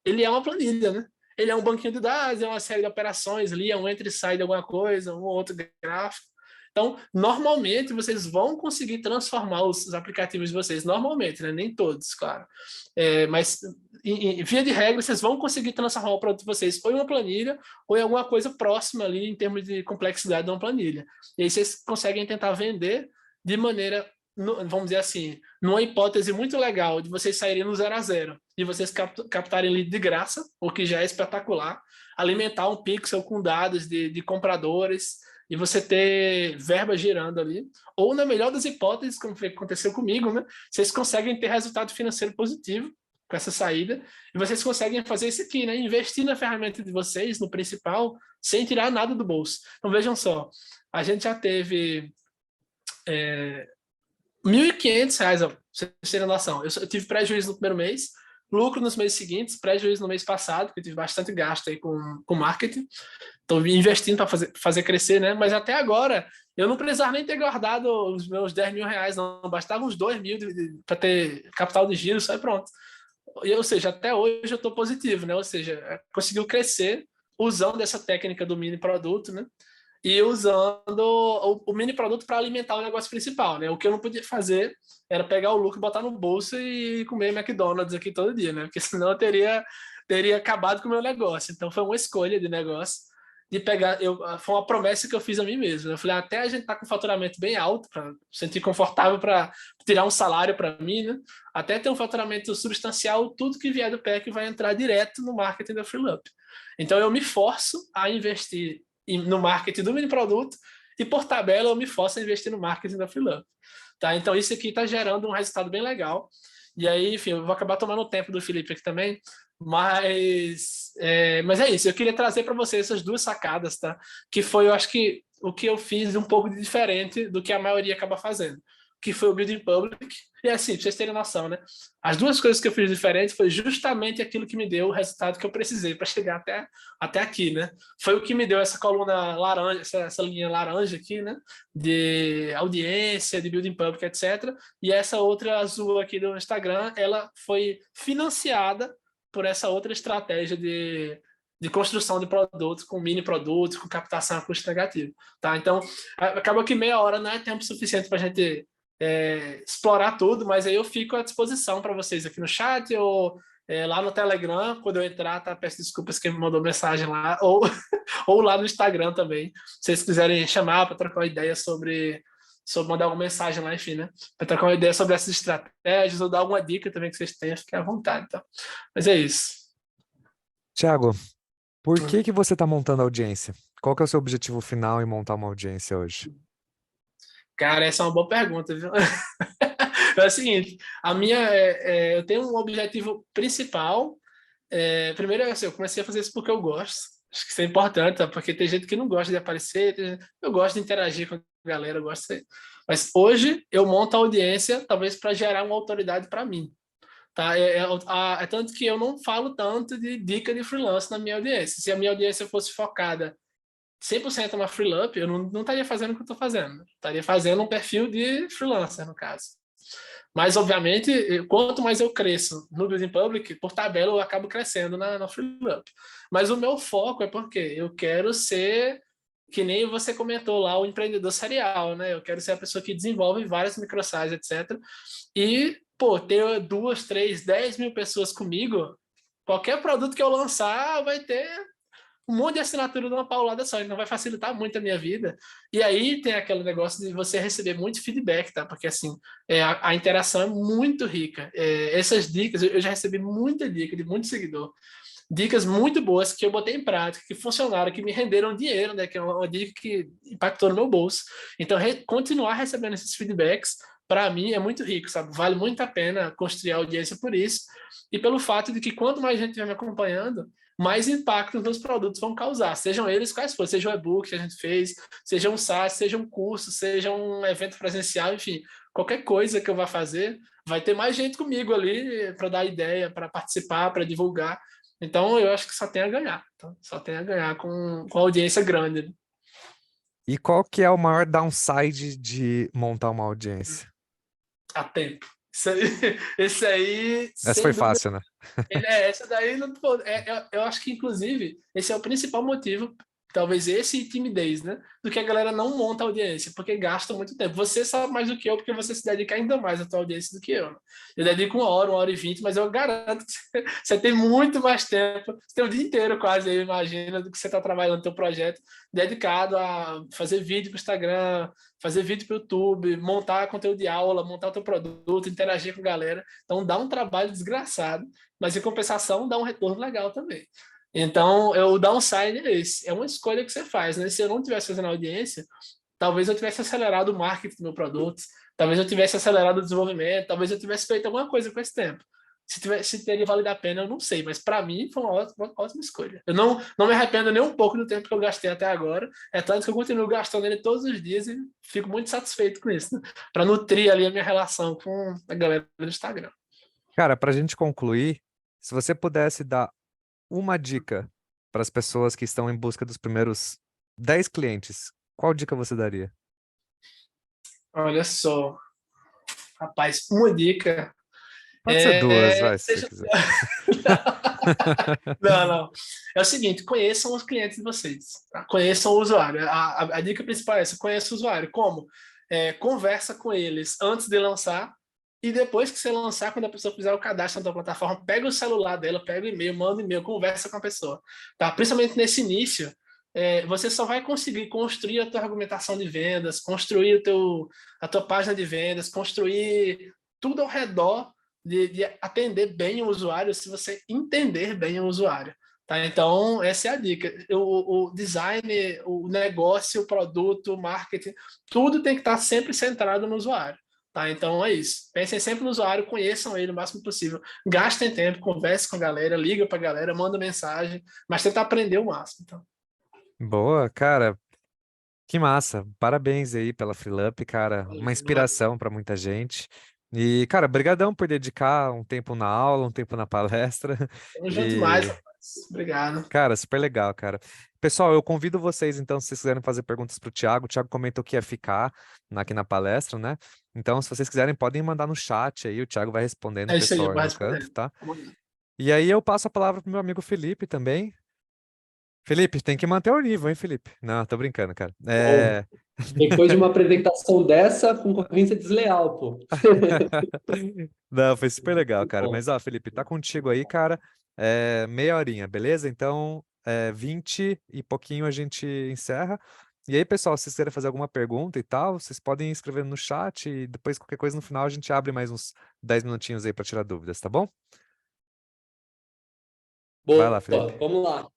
ele é uma planilha, né? Ele é um banquinho de dados, é uma série de operações ali, é um entra e sai de alguma coisa, um ou outro gráfico. Então, normalmente, vocês vão conseguir transformar os aplicativos de vocês, normalmente, né? Nem todos, claro. Mas, em via de regra, vocês vão conseguir transformar o produto de vocês ou em uma planilha ou em alguma coisa próxima ali em termos de complexidade de uma planilha. E aí vocês conseguem tentar vender de maneira, vamos dizer assim, numa hipótese muito legal de vocês saírem no 0 a 0 e vocês captarem lead de graça, o que já é espetacular, alimentar um pixel com dados de compradores, e você ter verba girando ali, ou na melhor das hipóteses, como aconteceu comigo, né? Vocês conseguem ter resultado financeiro positivo com essa saída, e vocês conseguem fazer isso aqui, né? Investir na ferramenta de vocês, no principal, sem tirar nada do bolso. Então vejam só, a gente já teve R$ 1.500, ó, pra vocês terem noção. Eu tive prejuízo no primeiro mês, lucro nos meses seguintes, prejuízo no mês passado, que eu tive bastante gasto aí com marketing. Estou investindo para fazer crescer, né? Mas até agora, eu não precisava nem ter guardado os meus R$ 10.000, não. Bastava uns 2.000 para ter capital de giro, só e pronto. Ou seja, até hoje eu estou positivo, né? Ou seja, conseguiu crescer usando essa técnica do mini produto, né? E usando o mini produto para alimentar o negócio principal, né? O que eu não podia fazer era pegar o lucro, botar no bolso e comer McDonald's aqui todo dia, né? Porque senão eu teria acabado com o meu negócio. Então foi uma escolha de negócio de pegar. Foi uma promessa que eu fiz a mim mesmo. Eu falei, até a gente tá com faturamento bem alto, para sentir confortável para tirar um salário para mim, né? Até ter um faturamento substancial, tudo que vier do PEC vai entrar direto no marketing da FreeLup. Então eu me forço a investir no marketing do mini produto e, por tabela, eu me forço a investir no marketing da FreeLup. Tá? Então isso aqui está gerando um resultado bem legal. E aí, enfim, eu vou acabar tomando o tempo do Felipe aqui também, mas é isso. Eu queria trazer para vocês essas duas sacadas, tá? Que foi, eu acho que, o que eu fiz um pouco de diferente do que a maioria acaba fazendo, que foi o Building Public. E assim, para vocês terem noção, né? As duas coisas que eu fiz diferentes foi justamente aquilo que me deu o resultado que eu precisei para chegar até aqui, né? Foi o que me deu essa coluna laranja, essa linha laranja aqui, né? De audiência, de Building Public, etc. E essa outra azul aqui do Instagram, ela foi financiada por essa outra estratégia de construção de produtos, com mini produtos, com captação a custo negativo. Tá? Então, acaba que meia hora não é tempo suficiente para a gente explorar tudo, mas aí eu fico à disposição para vocês aqui no chat ou lá no Telegram, quando eu entrar, tá? Peço desculpas quem me mandou mensagem lá, ou, ou lá no Instagram também, se vocês quiserem chamar para trocar uma ideia sobre mandar alguma mensagem lá, enfim, né? Para trocar uma ideia sobre essas estratégias ou dar alguma dica também que vocês tenham, fiquem à vontade, tá? Mas é isso. Thiago, por que você está montando audiência? Qual que é o seu objetivo final em montar uma audiência hoje? Cara, essa é uma boa pergunta, viu? É o seguinte, eu tenho um objetivo principal. Primeiro, assim, eu comecei a fazer isso porque eu gosto. Acho que isso é importante, tá? Porque tem gente que não gosta de aparecer, eu gosto de interagir com a galera, eu gosto de... Mas hoje eu monto a audiência, talvez para gerar uma autoridade para mim. Tá? É tanto que eu não falo tanto de dica de freelance na minha audiência. Se a minha audiência fosse focada 100% na freelance, eu não estaria fazendo o que eu estou fazendo. Estaria fazendo um perfil de freelancer, no caso. Mas, obviamente, quanto mais eu cresço no Building Public, por tabela eu acabo crescendo na freelance. Mas o meu foco é porque eu quero ser, que nem você comentou lá, o empreendedor serial, né? Eu quero ser a pessoa que desenvolve vários microsites, etc. E, pô, ter 2, 3, 10 mil pessoas comigo, qualquer produto que eu lançar vai ter um monte de assinatura de uma paulada só, então vai facilitar muito a minha vida. E aí tem aquele negócio de você receber muito feedback, tá? Porque assim, a interação é muito rica. Essas dicas, eu já recebi muita dica de muito seguidor, dicas muito boas que eu botei em prática, que funcionaram, que me renderam dinheiro, né? Que é uma dica que impactou no meu bolso. Então, continuar recebendo esses feedbacks, para mim, é muito rico, sabe? Vale muito a pena construir a audiência por isso, e pelo fato de que quanto mais gente estiver me acompanhando, mais impacto nos meus produtos vão causar, sejam eles quais forem, seja um e-book que a gente fez, seja um site, seja um curso, seja um evento presencial, enfim, qualquer coisa que eu vá fazer, vai ter mais gente comigo ali para dar ideia, para participar, para divulgar. Então, eu acho que só tem a ganhar. Tá? Só tem a ganhar com audiência grande. E qual que é o maior downside de montar uma audiência? A tempo. Esse aí, Essa foi sem dúvida. fácil, né? Essa daí, eu acho que, inclusive, esse é o principal motivo, talvez esse e timidez, né? Do que a galera não monta audiência, porque gasta muito tempo. Você sabe mais do que eu, porque você se dedica ainda mais à tua audiência do que eu. Eu dedico 1 hora e 20, mas eu garanto que você tem muito mais tempo, você tem o dia inteiro quase, eu imagino, do que você está trabalhando no teu projeto, dedicado a fazer vídeo para o Instagram, fazer vídeo para o YouTube, montar conteúdo de aula, montar o teu produto, interagir com a galera. Então dá um trabalho desgraçado, mas em compensação dá um retorno legal também. Então, o downside é esse. É uma escolha que você faz, né? Se eu não tivesse fazendo audiência, talvez eu tivesse acelerado o marketing do meu produto, talvez eu tivesse acelerado o desenvolvimento, talvez eu tivesse feito alguma coisa com esse tempo. Se teria valido a pena, eu não sei, mas para mim foi uma ótima escolha. Eu não me arrependo nem um pouco do tempo que eu gastei até agora, é tanto que eu continuo gastando ele todos os dias e fico muito satisfeito com isso, né? Para nutrir ali a minha relação com a galera do Instagram. Cara, para a gente concluir, se você pudesse dar uma dica para as pessoas que estão em busca dos primeiros 10 clientes, qual dica você daria? Olha só, rapaz, uma dica. Pode ser duas, vai, se você Seja... quiser. Não. É o seguinte, conheçam os clientes de vocês. Tá? Conheçam o usuário. A dica principal é essa, conheça o usuário. Como? Conversa com eles antes de lançar e depois que você lançar, quando a pessoa fizer o cadastro na tua plataforma, pega o celular dela, pega o e-mail, manda o e-mail, conversa com a pessoa. Tá? Principalmente nesse início, você só vai conseguir construir a tua argumentação de vendas, construir a tua página de vendas, construir tudo ao redor de atender bem o usuário se você entender bem o usuário. Tá? Então, essa é a dica. O design, o negócio, o produto, o marketing, tudo tem que estar sempre centrado no usuário. Tá? Então, é isso. Pensem sempre no usuário, conheçam ele o máximo possível. Gastem tempo, converse com a galera, liga para a galera, manda mensagem, mas tenta aprender o máximo. Então. Boa, cara, que massa. Parabéns aí pela Freelup, cara. Uma inspiração para muita gente. E, cara, brigadão por dedicar um tempo na aula, um tempo na palestra. Tamo junto mais, E, rapaz. Obrigado. cara, super legal, cara. Pessoal, eu convido vocês, então, se vocês quiserem fazer perguntas para o Thiago comentou que ia ficar aqui na palestra, né? Então, se vocês quiserem, podem mandar no chat aí, o Thiago vai respondendo o É isso aí, eu pessoal aí vou no canto, responder. tá? E aí eu passo a palavra pro meu amigo Felipe também. Felipe, tem que manter o nível, hein, Felipe? Não, tô brincando, cara. Bom, depois de uma apresentação dessa, concorrência desleal, pô. Não, foi super legal, cara. Bom, Mas, ó, Felipe, tá contigo aí, cara. Meia horinha, beleza? Então, 20 e pouquinho a gente encerra. E aí, pessoal, se vocês querem fazer alguma pergunta e tal, vocês podem ir escrevendo no chat e depois qualquer coisa no final a gente abre mais uns 10 minutinhos aí pra tirar dúvidas, tá bom? Vai lá, boa, Felipe. vamos lá.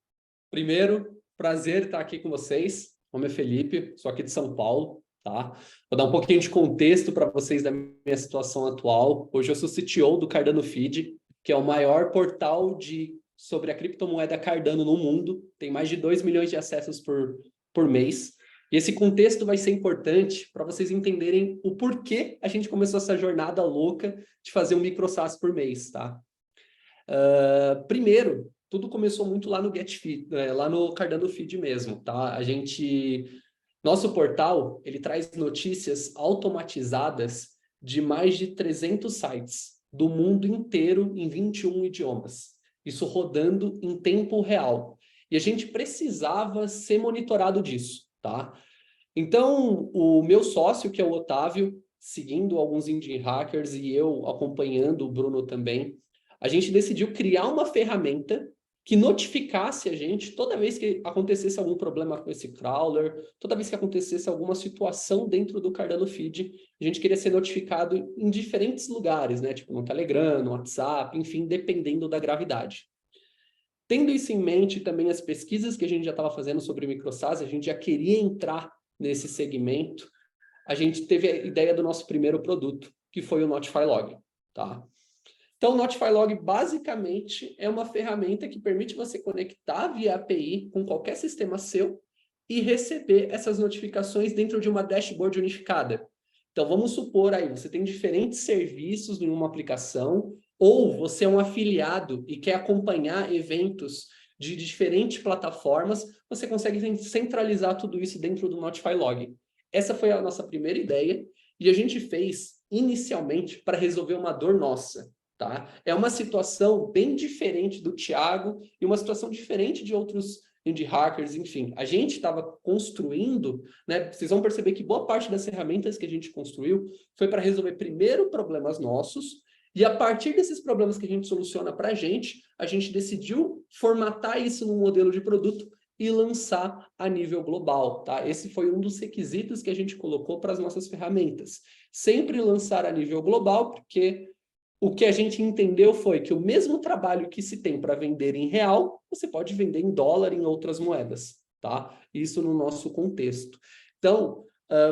Primeiro, prazer estar aqui com vocês. Meu nome é Felipe, sou aqui de São Paulo, tá? Vou dar um pouquinho de contexto para vocês da minha situação atual. Hoje eu sou CTO do Cardano Feed, que é o maior portal sobre a criptomoeda Cardano no mundo. Tem mais de 2 milhões de acessos por mês. E esse contexto vai ser importante para vocês entenderem o porquê a gente começou essa jornada louca de fazer um micro SaaS por mês, tá? Primeiro, tudo começou muito lá no GetFeed, lá no Cardano Feed mesmo, tá? Nosso portal, ele traz notícias automatizadas de mais de 300 sites do mundo inteiro em 21 idiomas. Isso rodando em tempo real. E a gente precisava ser monitorado disso, tá? Então, o meu sócio, que é o Otávio, seguindo alguns indie hackers e eu acompanhando o Bruno também, a gente decidiu criar uma ferramenta que notificasse a gente toda vez que acontecesse algum problema com esse crawler, toda vez que acontecesse alguma situação dentro do Cardano Feed, a gente queria ser notificado em diferentes lugares, né? Tipo no Telegram, no WhatsApp, enfim, dependendo da gravidade. Tendo isso em mente, também as pesquisas que a gente já estava fazendo sobre microsas, a gente já queria entrar nesse segmento, a gente teve a ideia do nosso primeiro produto, que foi o Notify Log, tá? Então, o Notify Log, basicamente, é uma ferramenta que permite você conectar via API com qualquer sistema seu e receber essas notificações dentro de uma dashboard unificada. Então, vamos supor aí, você tem diferentes serviços em uma aplicação, ou você é um afiliado e quer acompanhar eventos de diferentes plataformas, você consegue centralizar tudo isso dentro do Notify Log. Essa foi a nossa primeira ideia, e a gente fez inicialmente para resolver uma dor nossa. Tá? É uma situação bem diferente do Thiago e uma situação diferente de outros indie hackers, enfim. A gente estava construindo, né? Vocês vão perceber que boa parte das ferramentas que a gente construiu foi para resolver primeiro problemas nossos, e a partir desses problemas que a gente soluciona para a gente decidiu formatar isso num modelo de produto e lançar a nível global, tá? Esse foi um dos requisitos que a gente colocou para as nossas ferramentas. Sempre lançar a nível global, porque o que a gente entendeu foi que o mesmo trabalho que se tem para vender em real, você pode vender em dólar, em outras moedas, tá? Isso no nosso contexto. Então,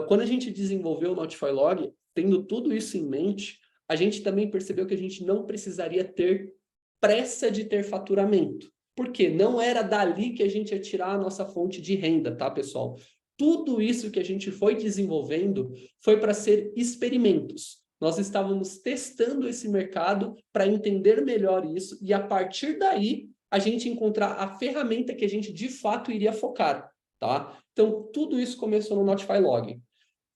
quando a gente desenvolveu o Notify Log, tendo tudo isso em mente, a gente também percebeu que a gente não precisaria ter pressa de ter faturamento. Por quê? Não era dali que a gente ia tirar a nossa fonte de renda, tá, pessoal? Tudo isso que a gente foi desenvolvendo foi para ser experimentos. Nós estávamos testando esse mercado para entender melhor isso e, a partir daí, a gente encontrar a ferramenta que a gente, de fato, iria focar, tá? Então, tudo isso começou no Notify Log.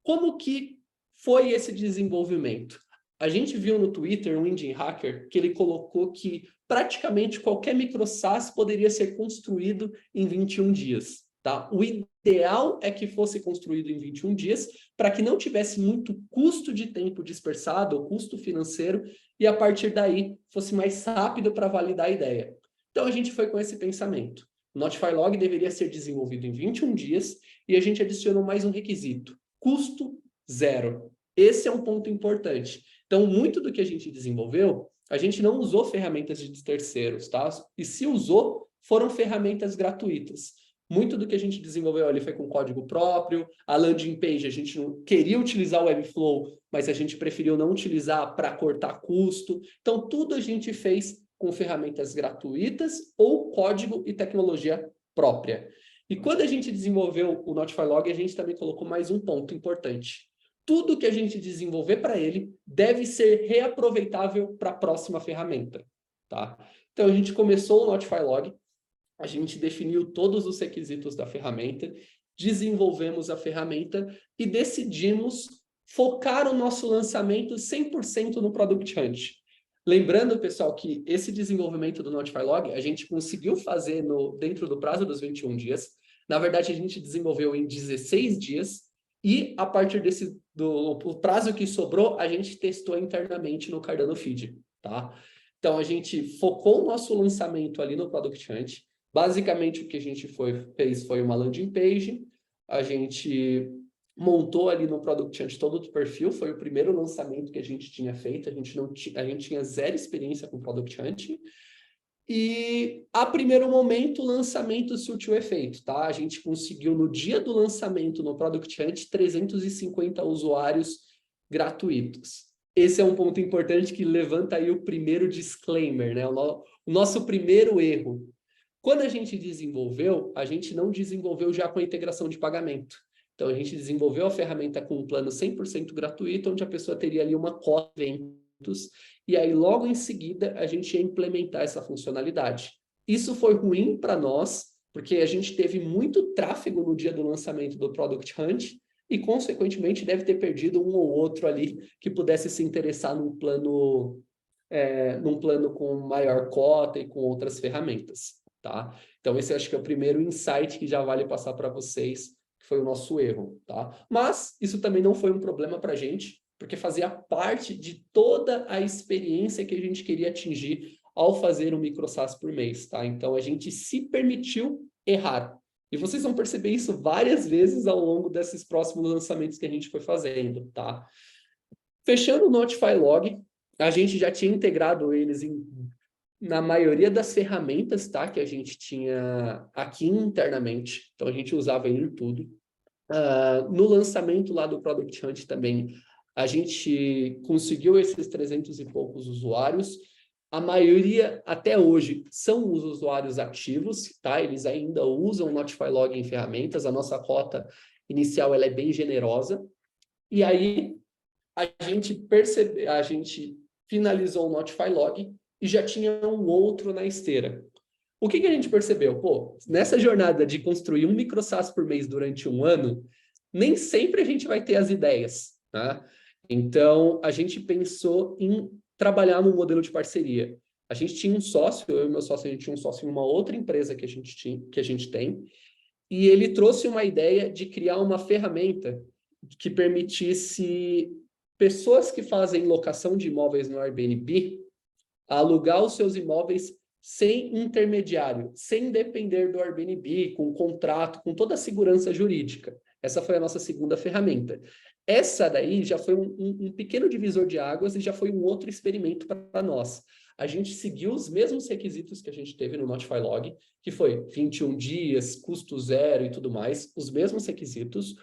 Como que foi esse desenvolvimento? A gente viu no Twitter um indie hacker que ele colocou que praticamente qualquer micro SaaS poderia ser construído em 21 dias. Tá? O ideal é que fosse construído em 21 dias para que não tivesse muito custo de tempo dispersado ou custo financeiro e, a partir daí, fosse mais rápido para validar a ideia. Então, a gente foi com esse pensamento. O Notify Log deveria ser desenvolvido em 21 dias e a gente adicionou mais um requisito: custo zero. Esse é um ponto importante. Então, muito do que a gente desenvolveu, a gente não usou ferramentas de terceiros, tá? E se usou, foram ferramentas gratuitas. Muito do que a gente desenvolveu ali foi com código próprio. A landing page, a gente não queria utilizar o Webflow, mas a gente preferiu não utilizar para cortar custo. Então, tudo a gente fez com ferramentas gratuitas ou código e tecnologia própria. E quando a gente desenvolveu o Notify Log, a gente também colocou mais um ponto importante. Tudo que a gente desenvolver para ele deve ser reaproveitável para a próxima ferramenta, tá? Então, a gente começou o Notify Log, a gente definiu todos os requisitos da ferramenta, desenvolvemos a ferramenta e decidimos focar o nosso lançamento 100% no Product Hunt. Lembrando, pessoal, que esse desenvolvimento do Notify Log, a gente conseguiu fazer dentro do prazo dos 21 dias. Na verdade, a gente desenvolveu em 16 dias. E a partir do prazo que sobrou, a gente testou internamente no Cardano Feed, tá? Então, a gente focou o nosso lançamento ali no Product Hunt. Basicamente, o que a gente fez foi uma landing page. A gente montou ali no Product Hunt todo o perfil, foi o primeiro lançamento que a gente tinha feito, a gente tinha zero experiência com Product Hunt, e a primeiro momento o lançamento surtiu efeito, tá? A gente conseguiu no dia do lançamento no Product Hunt 350 usuários gratuitos. Esse é um ponto importante que levanta aí o primeiro disclaimer, né? O nosso primeiro erro. Quando a gente não desenvolveu já com a integração de pagamento. Então, a gente desenvolveu a ferramenta com um plano 100% gratuito, onde a pessoa teria ali uma cota de eventos, e aí, logo em seguida, a gente ia implementar essa funcionalidade. Isso foi ruim para nós, porque a gente teve muito tráfego no dia do lançamento do Product Hunt, e, consequentemente, deve ter perdido um ou outro ali que pudesse se interessar num plano com maior cota e com outras ferramentas, tá? Então, esse acho que é o primeiro insight que já vale passar para vocês, que foi o nosso erro, tá? Mas isso também não foi um problema para a gente, porque fazia parte de toda a experiência que a gente queria atingir ao fazer um micro SaaS por mês, tá? Então, a gente se permitiu errar. E vocês vão perceber isso várias vezes ao longo desses próximos lançamentos que a gente foi fazendo, tá? Fechando o Notify Log, a gente já tinha integrado eles na maioria das ferramentas, tá, que a gente tinha aqui internamente. Então, a gente usava ele tudo. No lançamento lá do Product Hunt também, a gente conseguiu esses 300 e poucos usuários. A maioria, até hoje, são os usuários ativos, tá? Eles ainda usam o Notify Log em ferramentas. A nossa cota inicial ela é bem generosa. E aí, a gente finalizou o Notify Log e já tinha um outro na esteira. O que a gente percebeu? Pô, nessa jornada de construir um micro SaaS por mês durante um ano, nem sempre a gente vai ter as ideias, tá? Então, a gente pensou em trabalhar num modelo de parceria. A gente tinha um sócio, eu e meu sócio, a gente tinha um sócio em uma outra empresa que a gente tem, e ele trouxe uma ideia de criar uma ferramenta que permitisse pessoas que fazem locação de imóveis no Airbnb alugar os seus imóveis sem intermediário, sem depender do Airbnb, com contrato, com toda a segurança jurídica. Essa foi a nossa segunda ferramenta. Essa daí já foi um pequeno divisor de águas e já foi um outro experimento para nós. A gente seguiu os mesmos requisitos que a gente teve no Notify Log, que foi 21 dias, custo zero e tudo mais, os mesmos requisitos,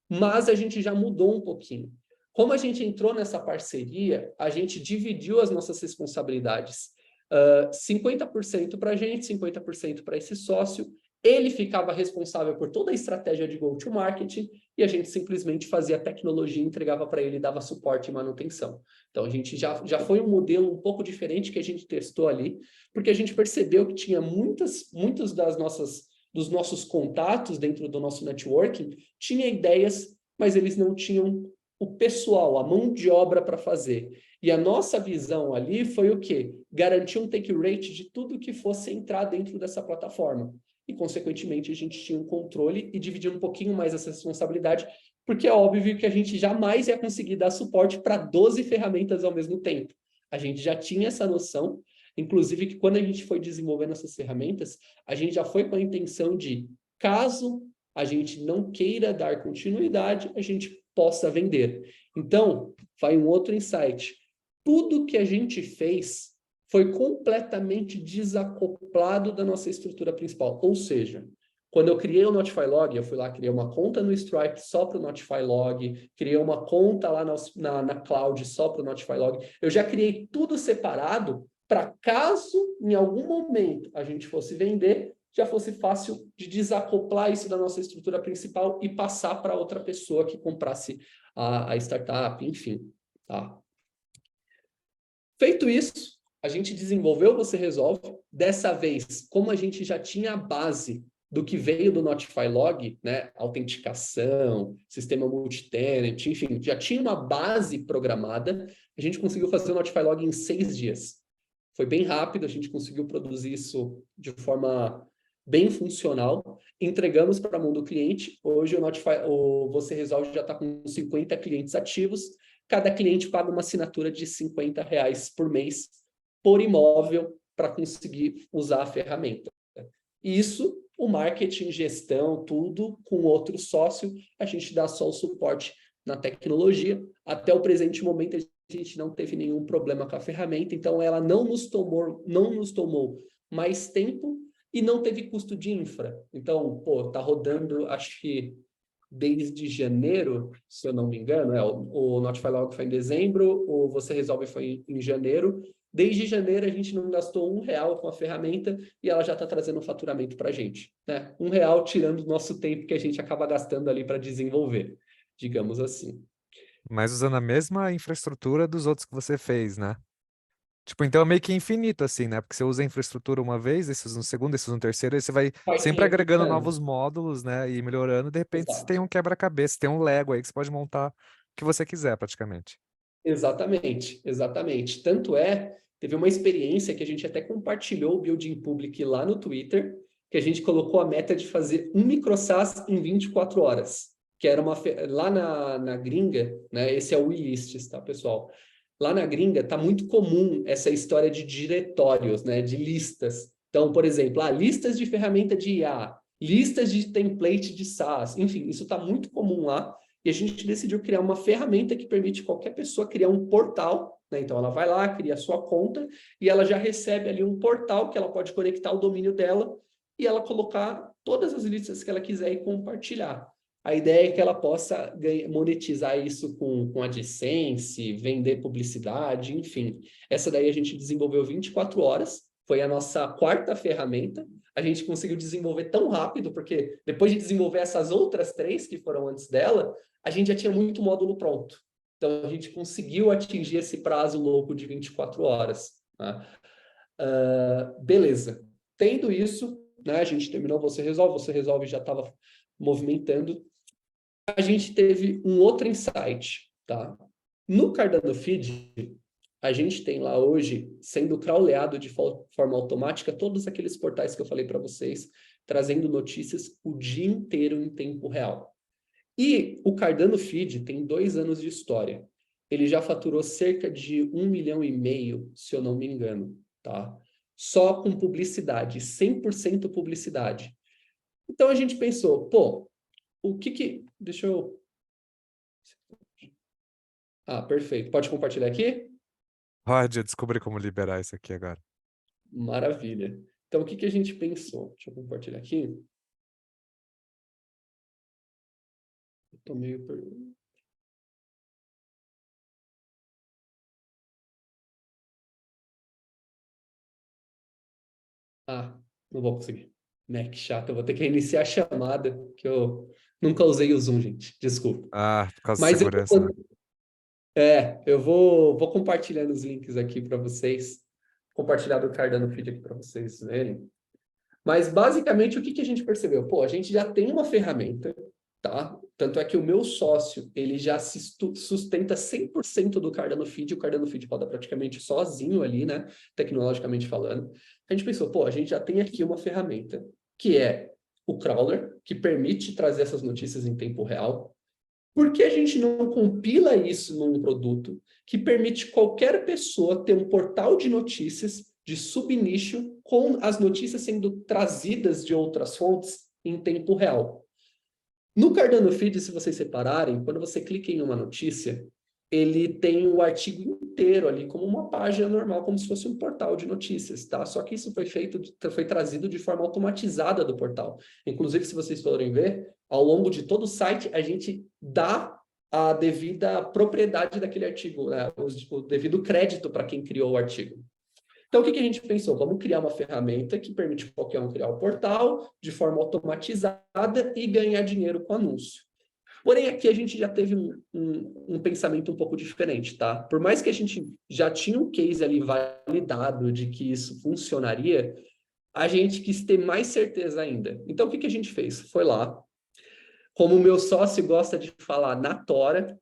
mas a gente já mudou um pouquinho. Como a gente entrou nessa parceria, a gente dividiu as nossas responsabilidades. 50% para a gente, 50% para esse sócio. Ele ficava responsável por toda a estratégia de go-to-market e a gente simplesmente fazia a tecnologia, entregava para ele e dava suporte e manutenção. Então, a gente já foi um modelo um pouco diferente que a gente testou ali, porque a gente percebeu que tinha muitos dos nossos contatos dentro do nosso networking, tinha ideias, mas eles não tinham o pessoal, a mão de obra para fazer. E a nossa visão ali foi o quê? Garantir um take rate de tudo que fosse entrar dentro dessa plataforma. E, consequentemente, a gente tinha um controle e dividir um pouquinho mais essa responsabilidade, porque é óbvio que a gente jamais ia conseguir dar suporte para 12 ferramentas ao mesmo tempo. A gente já tinha essa noção, inclusive que quando a gente foi desenvolvendo essas ferramentas, a gente já foi com a intenção de, caso a gente não queira dar continuidade, a gente possa vender. Então, vai um outro insight. Tudo que a gente fez foi completamente desacoplado da nossa estrutura principal. Ou seja, quando eu criei o Notify Log, eu fui lá, criei uma conta no Stripe só para o Notify Log, criei uma conta lá na Cloud só para o Notify Log. Eu já criei tudo separado para caso, em algum momento, a gente fosse vender, já fosse fácil de desacoplar isso da nossa estrutura principal e passar para outra pessoa que comprasse a startup, enfim. Tá? Feito isso, a gente desenvolveu Você Resolve. Dessa vez, como a gente já tinha a base do que veio do Notify Log, né? Autenticação, sistema multi-tenant, enfim, já tinha uma base programada. A gente conseguiu fazer o Notify Log em 6 dias. Foi bem rápido, a gente conseguiu produzir isso de forma bem funcional. Entregamos para a mão do cliente. Hoje o Você Resolve já está com 50 clientes ativos. Cada cliente paga uma assinatura de R$50 por mês por imóvel para conseguir usar a ferramenta. Isso, o marketing, gestão, tudo com outro sócio, a gente dá só o suporte na tecnologia. Até o presente momento, a gente não teve nenhum problema com a ferramenta, então ela não nos tomou mais tempo e não teve custo de infra. Então, tá rodando, acho que desde janeiro, se eu não me engano, o Notify Log foi em dezembro, o Você Resolve foi em janeiro. Desde janeiro a gente não gastou R$1 com a ferramenta e ela já está trazendo um faturamento para a gente, né? R$1 tirando o nosso tempo que a gente acaba gastando ali para desenvolver, digamos assim. Mas usando a mesma infraestrutura dos outros que você fez, né? Tipo, então é meio que infinito, assim, né? Porque você usa a infraestrutura uma vez, esses no segundo, esses no terceiro, aí você vai sempre agregando novos módulos, né? E melhorando, de repente você tem um quebra-cabeça, tem um Lego aí que você pode montar o que você quiser, praticamente. Exatamente, exatamente. Tanto teve uma experiência que a gente até compartilhou o Building Public lá no Twitter, que a gente colocou a meta de fazer um microsas em 24 horas, que era lá na gringa, né? Esse é o WeLists, tá, pessoal? Lá na gringa tá muito comum essa história de diretórios, né? De listas. Então, por exemplo, listas de ferramenta de IA, listas de template de SaaS, enfim, isso está muito comum lá. E a gente decidiu criar uma ferramenta que permite qualquer pessoa criar um portal, né? Então, ela vai lá, cria a sua conta e ela já recebe ali um portal que ela pode conectar o domínio dela e ela colocar todas as listas que ela quiser e compartilhar. A ideia é que ela possa monetizar isso com AdSense, vender publicidade, enfim. Essa daí a gente desenvolveu 24 horas, foi a nossa 4ª ferramenta. A gente conseguiu desenvolver tão rápido, porque depois de desenvolver essas outras 3 que foram antes dela, a gente já tinha muito módulo pronto. Então, a gente conseguiu atingir esse prazo louco de 24 horas. Né? Beleza. Tendo isso, né, a gente terminou Você Resolve já estava movimentando. A gente teve um outro insight. Tá? No Cardano Feed, a gente tem lá hoje, sendo crawleado de forma automática, todos aqueles portais que eu falei para vocês, trazendo notícias o dia inteiro em tempo real. E o Cardano Feed tem 2 anos de história. Ele já faturou cerca de 1,5 milhão, se eu não me engano, tá? Só com publicidade, 100% publicidade. Então a gente pensou, o que... Deixa eu... perfeito. Pode compartilhar aqui? Pode, eu descobri como liberar isso aqui agora. Maravilha. Então, o que a gente pensou? Deixa eu compartilhar aqui. Eu tô meio... não vou conseguir. Né, que chato. Eu vou ter que iniciar a chamada, que eu nunca usei o Zoom, gente. Desculpa. Por causa de Mas segurança, né? eu vou compartilhando os links aqui para vocês. Compartilhar do Cardano Feed aqui para vocês verem. Mas, basicamente, o que a gente percebeu? A gente já tem uma ferramenta, tá? Tanto é que o meu sócio, ele já se sustenta 100% do Cardano Feed. O Cardano Feed roda praticamente sozinho ali, né? Tecnologicamente falando. A gente pensou, a gente já tem aqui uma ferramenta, que é o crawler, que permite trazer essas notícias em tempo real. Por que a gente não compila isso num produto que permite qualquer pessoa ter um portal de notícias de subnicho com as notícias sendo trazidas de outras fontes em tempo real? No Cardano Feed, se vocês separarem, quando você clica em uma notícia, ele tem o artigo inteiro ali como uma página normal, como se fosse um portal de notícias, tá? Só que isso foi trazido de forma automatizada do portal. Inclusive, se vocês forem ver, ao longo de todo o site, a gente dá a devida propriedade daquele artigo, né? O devido crédito para quem criou o artigo. Então, o que a gente pensou? Vamos criar uma ferramenta que permite qualquer um criar o portal de forma automatizada e ganhar dinheiro com anúncio. Porém, aqui a gente já teve um pensamento um pouco diferente, tá? Por mais que a gente já tinha um case ali validado de que isso funcionaria, a gente quis ter mais certeza ainda. Então, o que a gente fez? Foi lá, como o meu sócio gosta de falar, na tora,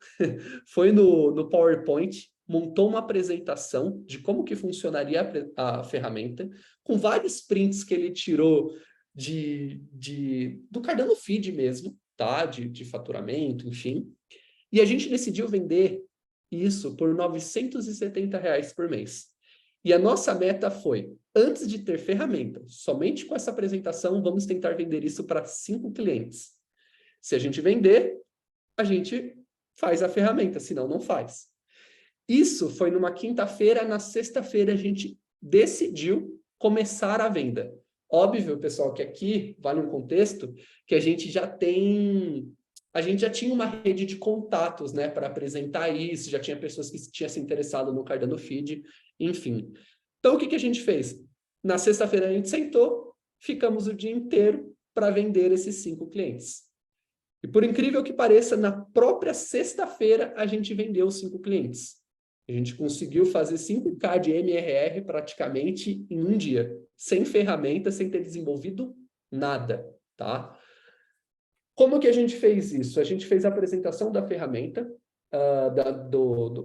foi no PowerPoint, montou uma apresentação de como que funcionaria a ferramenta, com vários prints que ele tirou do Cardano Feed mesmo, tá? De faturamento, enfim. E a gente decidiu vender isso por R$ 970 por mês. E a nossa meta foi, antes de ter ferramenta, somente com essa apresentação, vamos tentar vender isso para 5 clientes. Se a gente vender, a gente faz a ferramenta, senão não faz. Isso foi numa quinta-feira, na sexta-feira a gente decidiu começar a venda. Óbvio, pessoal, que aqui vale um contexto que a gente já tinha uma rede de contatos, né, para apresentar isso, já tinha pessoas que tinham se interessado no Cardano Feed, enfim. Então, o que a gente fez? Na sexta-feira a gente sentou, ficamos o dia inteiro para vender esses 5 clientes. E por incrível que pareça, na própria sexta-feira a gente vendeu 5 clientes. A gente conseguiu fazer 5K de MRR praticamente em um dia, sem ferramenta, sem ter desenvolvido nada, tá? Como que a gente fez isso? A gente fez a apresentação da ferramenta,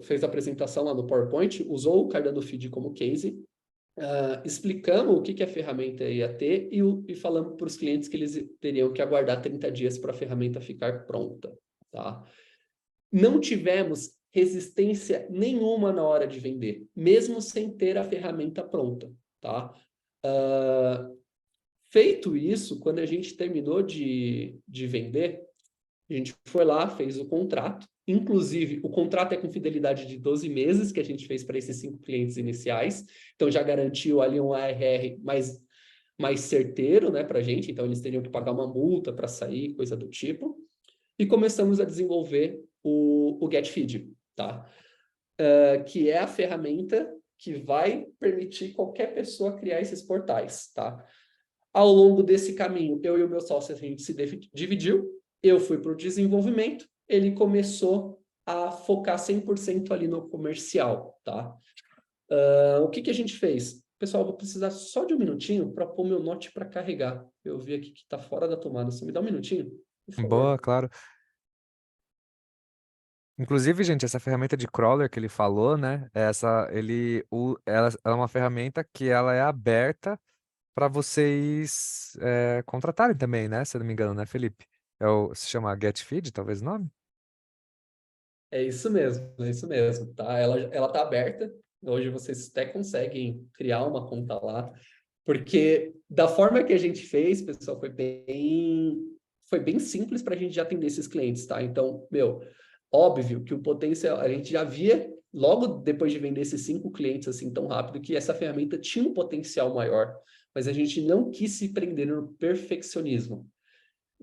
fez a apresentação lá no PowerPoint, usou o Cardano Feed como case, explicamos o que a ferramenta ia ter e falamos para os clientes que eles teriam que aguardar 30 dias para a ferramenta ficar pronta, tá? Não tivemos resistência nenhuma na hora de vender, mesmo sem ter a ferramenta pronta, tá? Feito isso, quando a gente terminou de vender, a gente foi lá, fez o contrato. Inclusive, o contrato é com fidelidade de 12 meses, que a gente fez para esses 5 clientes iniciais. Então, já garantiu ali um ARR mais certeiro, né, para a gente. Então, eles teriam que pagar uma multa para sair, coisa do tipo. E começamos a desenvolver o GetFeed, tá? Que é a ferramenta que vai permitir qualquer pessoa criar esses portais, tá? Ao longo desse caminho, eu e o meu sócio, a gente se dividiu. Eu fui para o desenvolvimento, ele começou a focar 100% ali no comercial, tá? O que a gente fez? Pessoal, vou precisar só de um minutinho para pôr meu Note para carregar. Eu vi aqui que está fora da tomada. Você me dá um minutinho, por favor? Boa, claro. Inclusive, gente, essa ferramenta de crawler que ele falou, né? Ela é uma ferramenta que ela é aberta para vocês contratarem também, né? Se eu não me engano, né, Felipe? Se chama GetFeed, talvez o nome? É isso mesmo, tá? Ela tá aberta. Hoje vocês até conseguem criar uma conta lá, porque da forma que a gente fez, pessoal, foi bem simples para a gente já atender esses clientes, tá? Então, óbvio que o potencial, a gente já via, logo depois de vender esses 5 clientes assim tão rápido, que essa ferramenta tinha um potencial maior, mas a gente não quis se prender no perfeccionismo.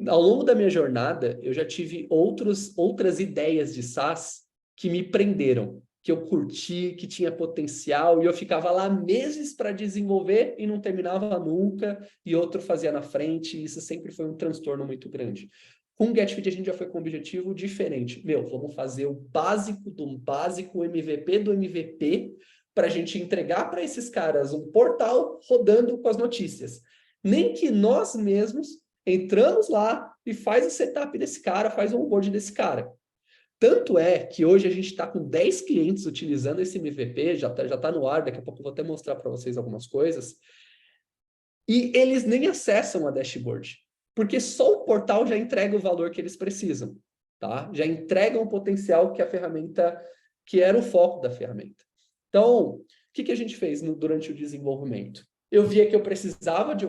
Ao longo da minha jornada, eu já tive outras ideias de SaaS que me prenderam, que eu curti, que tinha potencial, e eu ficava lá meses para desenvolver e não terminava nunca, e outro fazia na frente, e isso sempre foi um transtorno muito grande. Com o GetFeed a gente já foi com um objetivo diferente. Vamos fazer o básico do básico, o MVP do MVP, para a gente entregar para esses caras um portal rodando com as notícias. Nem que nós mesmos entramos lá e faz o setup desse cara, faz o onboard desse cara. Tanto é que hoje a gente está com 10 clientes utilizando esse MVP, já tá no ar, daqui a pouco eu vou até mostrar para vocês algumas coisas, e eles nem acessam a dashboard, porque só o portal já entrega o valor que eles precisam, tá? Já entrega um potencial que a ferramenta, que era o foco da ferramenta. Então, o que a gente fez durante o desenvolvimento? Eu via que eu precisava de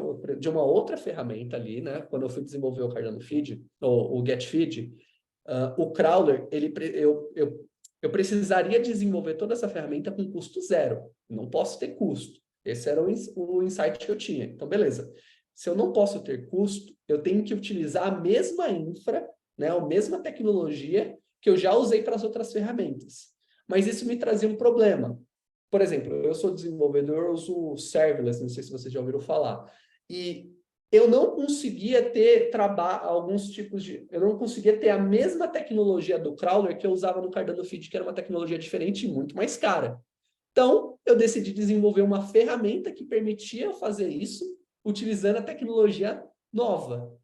uma outra ferramenta ali, né? Quando eu fui desenvolver o Cardano Feed, o GetFeed, o Crawler, eu precisaria desenvolver toda essa ferramenta com custo zero. Não posso ter custo. Esse era o insight que eu tinha. Então, beleza. Se eu não posso ter custo, eu tenho que utilizar a mesma infra, né? A mesma tecnologia que eu já usei para as outras ferramentas. Mas isso me trazia um problema. Por exemplo, eu sou desenvolvedor, eu uso serverless, não sei se vocês já ouviram falar. E eu não conseguia ter eu não conseguia ter a mesma tecnologia do crawler que eu usava no Cardano Feed, que era uma tecnologia diferente e muito mais cara. Então, eu decidi desenvolver uma ferramenta que permitia fazer isso, utilizando a tecnologia nova.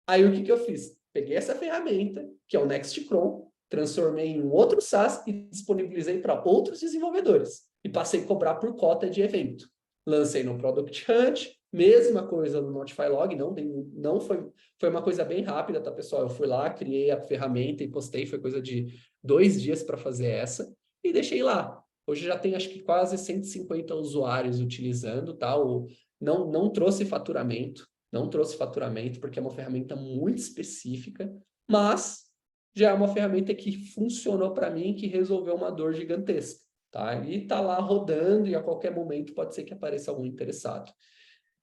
Aí o que eu fiz? Peguei essa ferramenta, que é o Nextcron, transformei em um outro SaaS e disponibilizei para outros desenvolvedores. E passei a cobrar por cota de evento. Lancei no Product Hunt, mesma coisa no Notify Log, não foi uma coisa bem rápida, tá, pessoal? Eu fui lá, criei a ferramenta e postei, foi coisa de 2 dias para fazer essa, e deixei lá. Hoje já tem, acho que quase 150 usuários utilizando, tá? Não trouxe faturamento, porque é uma ferramenta muito específica, mas já é uma ferramenta que funcionou para mim, que resolveu uma dor gigantesca, tá? E tá lá rodando e a qualquer momento pode ser que apareça algum interessado.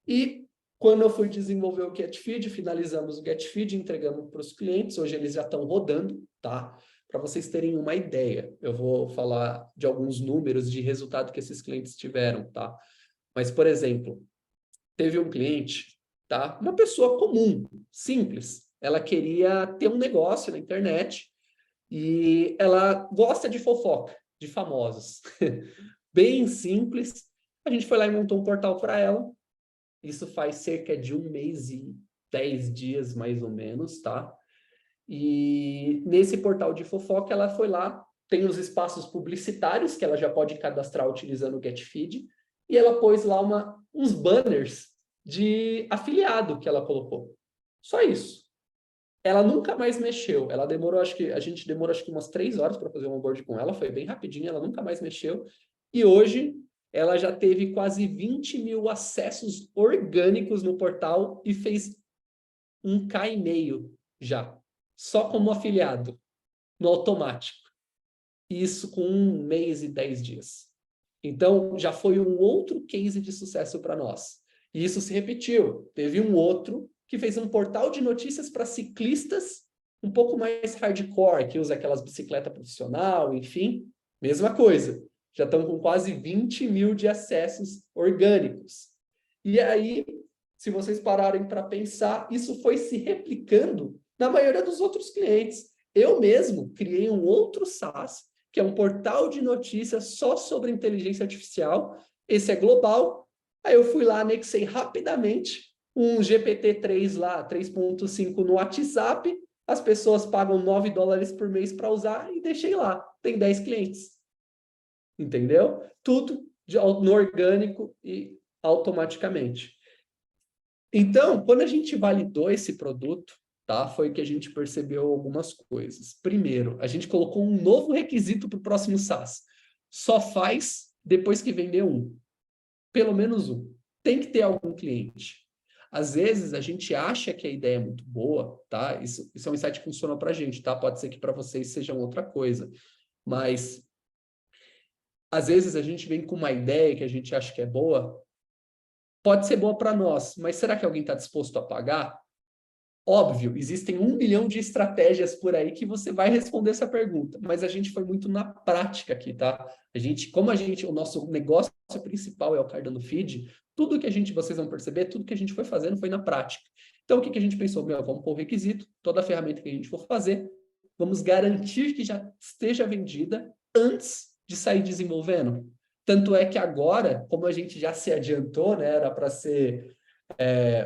E quando eu fui desenvolver o GetFeed, finalizamos o GetFeed, entregamos para os clientes, hoje eles já estão rodando, tá? Para vocês terem uma ideia, eu vou falar de alguns números de resultado que esses clientes tiveram, tá? Mas, por exemplo, teve um cliente, tá? Uma pessoa comum, simples. Ela queria ter um negócio na internet e ela gosta de fofoca, de famosos. Bem simples. A gente foi lá e montou um portal para ela. Isso faz cerca de 1 mês e 10 dias, mais ou menos, tá? E nesse portal de fofoca, ela foi lá, tem os espaços publicitários que ela já pode cadastrar utilizando o GetFeed, e ela pôs lá uns banners de afiliado que ela colocou. Só isso. Ela nunca mais mexeu. Ela demorou, a gente demorou umas 3 horas para fazer um onboard com ela, foi bem rapidinho, ela nunca mais mexeu. E hoje ela já teve quase 20 mil acessos orgânicos no portal e fez 1,5 K já, só como afiliado, no automático. Isso com 1 mês e 10 dias. Então, já foi um outro case de sucesso para nós. E isso se repetiu. Teve um outro que fez um portal de notícias para ciclistas um pouco mais hardcore, que usa aquelas bicicletas profissional, enfim, mesma coisa. Já estão com quase 20 mil de acessos orgânicos. E aí, se vocês pararem para pensar, isso foi se replicando na maioria dos outros clientes. Eu mesmo criei um outro SaaS, que é um portal de notícias só sobre inteligência artificial. Esse é global. Aí eu fui lá, anexei rapidamente um GPT-3 lá, 3.5 no WhatsApp. As pessoas pagam $9 por mês para usar e deixei lá. Tem 10 clientes. Entendeu? Tudo no orgânico e automaticamente. Então, quando a gente validou esse produto, tá, foi que a gente percebeu algumas coisas. Primeiro, a gente colocou um novo requisito para o próximo SaaS. Só faz depois que vender um. Pelo menos um. Tem que ter algum cliente. Às vezes, a gente acha que a ideia é muito boa, tá? Isso é um insight que funciona para a gente, tá? Pode ser que para vocês seja outra coisa. Mas, às vezes, a gente vem com uma ideia que a gente acha que é boa, pode ser boa para nós, mas será que alguém está disposto a pagar? Óbvio, existem 1 milhão de estratégias por aí que você vai responder essa pergunta, mas a gente foi muito na prática aqui, tá? O nosso negócio principal é o Cardano Feed, tudo que vocês vão perceber, tudo que a gente foi fazendo foi na prática. Então, o que a gente pensou? Vamos pôr o requisito, toda a ferramenta que a gente for fazer, vamos garantir que já esteja vendida antes de sair desenvolvendo. Tanto é que agora, como a gente já se adiantou, né, era para ser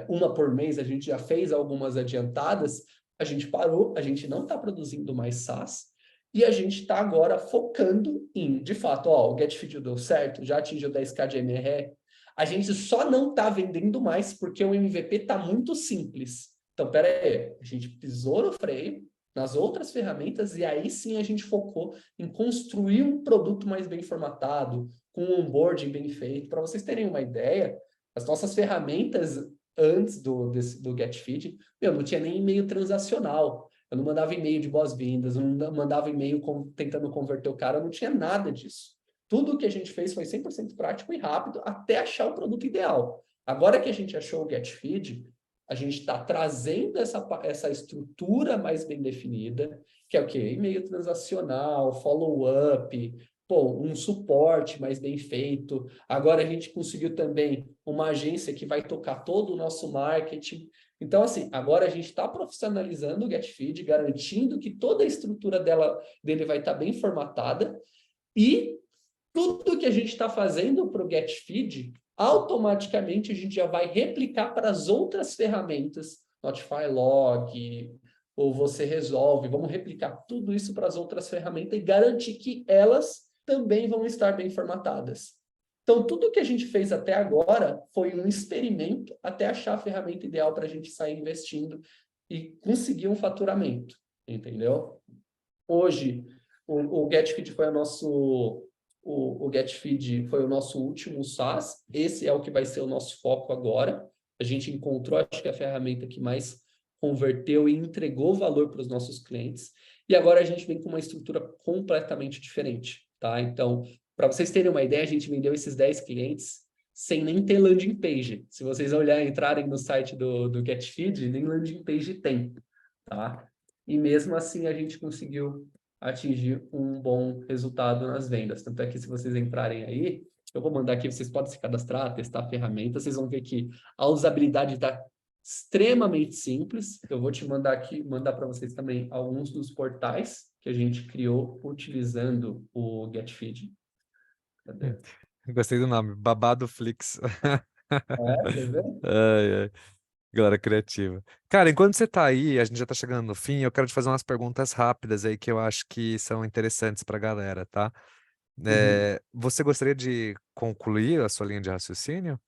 uma por mês, a gente já fez algumas adiantadas, a gente parou, a gente não está produzindo mais SaaS, e a gente está agora focando em, de fato, o GetFeed deu certo, já atingiu 10K de MRR, a gente só não está vendendo mais porque o MVP está muito simples. Então, pera aí, a gente pisou no freio nas outras ferramentas e aí sim a gente focou em construir um produto mais bem formatado, com um onboarding bem feito. Para vocês terem uma ideia, as nossas ferramentas antes do GetFeed, não tinha nem e-mail transacional. Eu não mandava e-mail de boas-vindas, não mandava e-mail tentando converter o cara, não tinha nada disso. Tudo que a gente fez foi 100% prático e rápido até achar o produto ideal. Agora que a gente achou o GetFeed, a gente está trazendo essa estrutura mais bem definida, que é o quê? E-mail transacional, follow-up, um suporte mais bem feito. Agora a gente conseguiu também uma agência que vai tocar todo o nosso marketing. Então, assim, agora a gente está profissionalizando o GetFeed, garantindo que toda a estrutura dele vai estar bem formatada e tudo que a gente está fazendo para o GetFeed automaticamente a gente já vai replicar para as outras ferramentas, Notify Log, ou você resolve, vamos replicar tudo isso para as outras ferramentas e garantir que elas também vão estar bem formatadas. Então, tudo que a gente fez até agora foi um experimento até achar a ferramenta ideal para a gente sair investindo e conseguir um faturamento, entendeu? Hoje, o GetFeed foi o GetFeed foi o nosso último SaaS. Esse é o que vai ser o nosso foco agora. A gente encontrou, acho que a ferramenta que mais converteu e entregou valor para os nossos clientes. E agora a gente vem com uma estrutura completamente diferente, tá? Então, para vocês terem uma ideia, a gente vendeu esses 10 clientes sem nem ter landing page. Se vocês entrarem no site do GetFeed, nem landing page tem, tá? E mesmo assim a gente conseguiu atingir um bom resultado nas vendas. Tanto é que se vocês entrarem aí, eu vou mandar aqui, vocês podem se cadastrar, testar a ferramenta, vocês vão ver que a usabilidade está extremamente simples. Eu vou te mandar aqui, mandar para vocês também alguns dos portais que a gente criou utilizando o GetFeed. Cadê? Gostei do nome, Babado Flix. Quer ver? Ai, ai. Galera criativa. Cara, enquanto você tá aí, a gente já tá chegando no fim, eu quero te fazer umas perguntas rápidas aí que eu acho que são interessantes pra galera, tá? Uhum. Você gostaria de concluir a sua linha de raciocínio?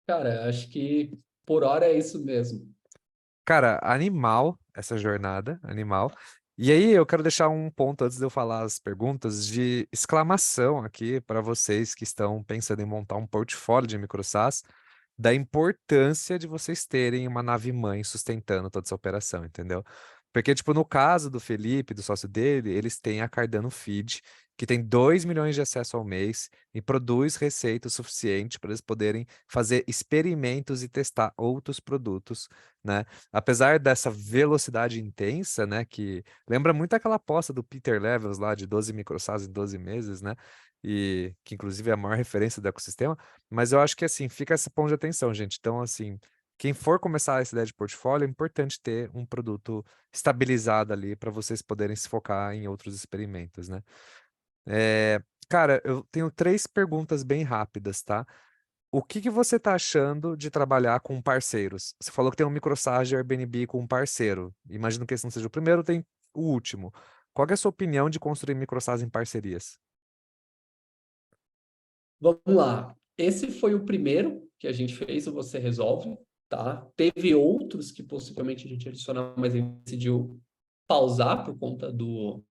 Cara, acho que por hora é isso mesmo. Cara, animal essa jornada, animal. E aí eu quero deixar um ponto antes de eu falar as perguntas de exclamação aqui para vocês que estão pensando em montar um portfólio de microsas, da importância de vocês terem uma nave mãe sustentando toda essa operação, entendeu? Porque, tipo, no caso do Felipe, do sócio dele, eles têm a Cardano Feed, que tem 2 milhões de acesso ao mês e produz receita o suficiente para eles poderem fazer experimentos e testar outros produtos, né? Apesar dessa velocidade intensa, né, que lembra muito aquela aposta do Peter Levels lá de 12 microsas em 12 meses, né? E que inclusive é a maior referência do ecossistema, mas eu acho que assim, fica esse ponto de atenção, gente. Então, assim, quem for começar essa ideia de portfólio, é importante ter um produto estabilizado ali para vocês poderem se focar em outros experimentos, né? Cara, eu tenho 3 perguntas bem rápidas, tá? O que que você tá achando de trabalhar com parceiros? Você falou que tem um microstage Airbnb com um parceiro. Imagino que esse não seja o primeiro, tem o último. Qual que é a sua opinião de construir microsas em parcerias? Vamos lá. Esse foi o primeiro que a gente fez, o Você Resolve, tá? Teve outros que possivelmente a gente adicionou, mas a gente decidiu pausar por conta do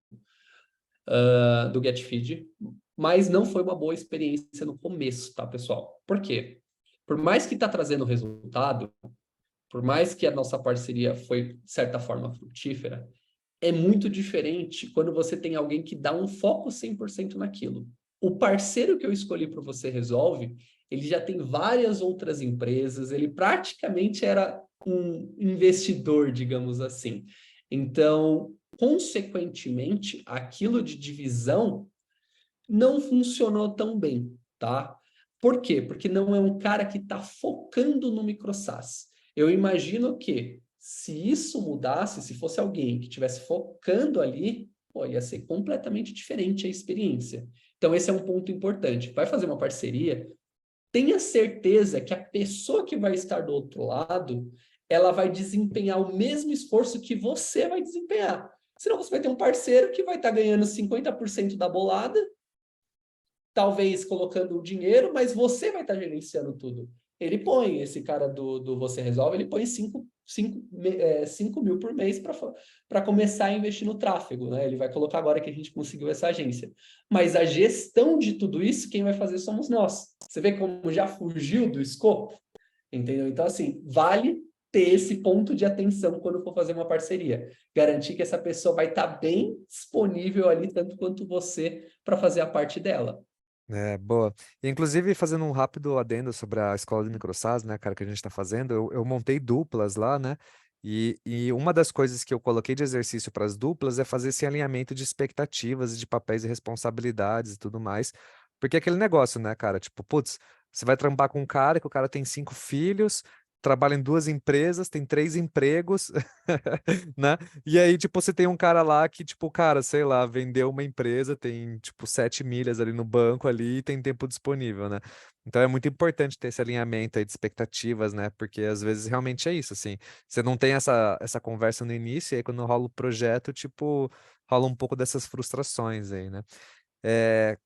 GetFeed, mas não foi uma boa experiência no começo, tá, pessoal? Por quê? Por mais que está trazendo resultado, por mais que a nossa parceria foi, de certa forma, frutífera, é muito diferente quando você tem alguém que dá um foco 100% naquilo. O parceiro que eu escolhi para Você Resolve, ele já tem várias outras empresas, ele praticamente era um investidor, digamos assim. Então, consequentemente, aquilo de divisão não funcionou tão bem, tá? Por quê? Porque não é um cara que está focando no microsas. Eu imagino que se isso mudasse, se fosse alguém que estivesse focando ali, pô, ia ser completamente diferente a experiência. Então, esse é um ponto importante. Vai fazer uma parceria, tenha certeza que a pessoa que vai estar do outro lado, ela vai desempenhar o mesmo esforço que você vai desempenhar. Senão você vai ter um parceiro que vai estar ganhando 50% da bolada, talvez colocando o dinheiro, mas você vai estar gerenciando tudo. Ele põe, esse cara do Você Resolve, ele põe 5 mil por mês para começar a investir no tráfego, né? Ele vai colocar agora que a gente conseguiu essa agência. Mas a gestão de tudo isso, quem vai fazer somos nós. Você vê como já fugiu do escopo? Entendeu? Então, assim, vale ter esse ponto de atenção quando for fazer uma parceria. Garantir que essa pessoa vai estar bem disponível ali, tanto quanto você, para fazer a parte dela. Boa. Inclusive, fazendo um rápido adendo sobre a escola de microsas, né, cara, que a gente está fazendo, eu montei duplas lá, né? E uma das coisas que eu coloquei de exercício para as duplas é fazer esse alinhamento de expectativas, e de papéis e responsabilidades e tudo mais. Porque é aquele negócio, né, cara? Tipo, putz, você vai trampar com um cara que o cara tem 5 filhos, trabalha em 2 empresas, tem 3 empregos, né? E aí, tipo, você tem um cara lá que, tipo, cara, sei lá, vendeu uma empresa, tem, tipo, 7 milhas ali no banco ali e tem tempo disponível, né? Então é muito importante ter esse alinhamento aí de expectativas, né? Porque às vezes realmente é isso, assim. Você não tem essa conversa no início, e aí quando rola o projeto, tipo, rola um pouco dessas frustrações aí, né?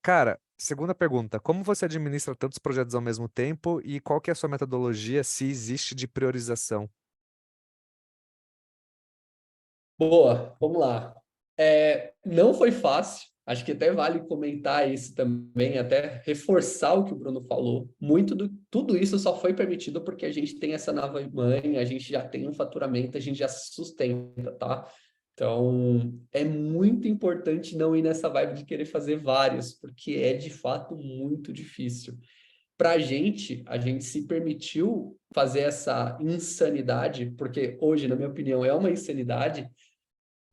Cara, segunda pergunta, como você administra tantos projetos ao mesmo tempo e qual que é a sua metodologia, se existe, de priorização? Boa, vamos lá. Não foi fácil, acho que até vale comentar isso também, até reforçar o que o Bruno falou. Tudo isso só foi permitido porque a gente tem essa nova mãe, a gente já tem um faturamento, a gente já se sustenta, tá? Então, é muito importante não ir nessa vibe de querer fazer vários, porque é de fato muito difícil. Para a gente se permitiu fazer essa insanidade, porque hoje, na minha opinião, é uma insanidade,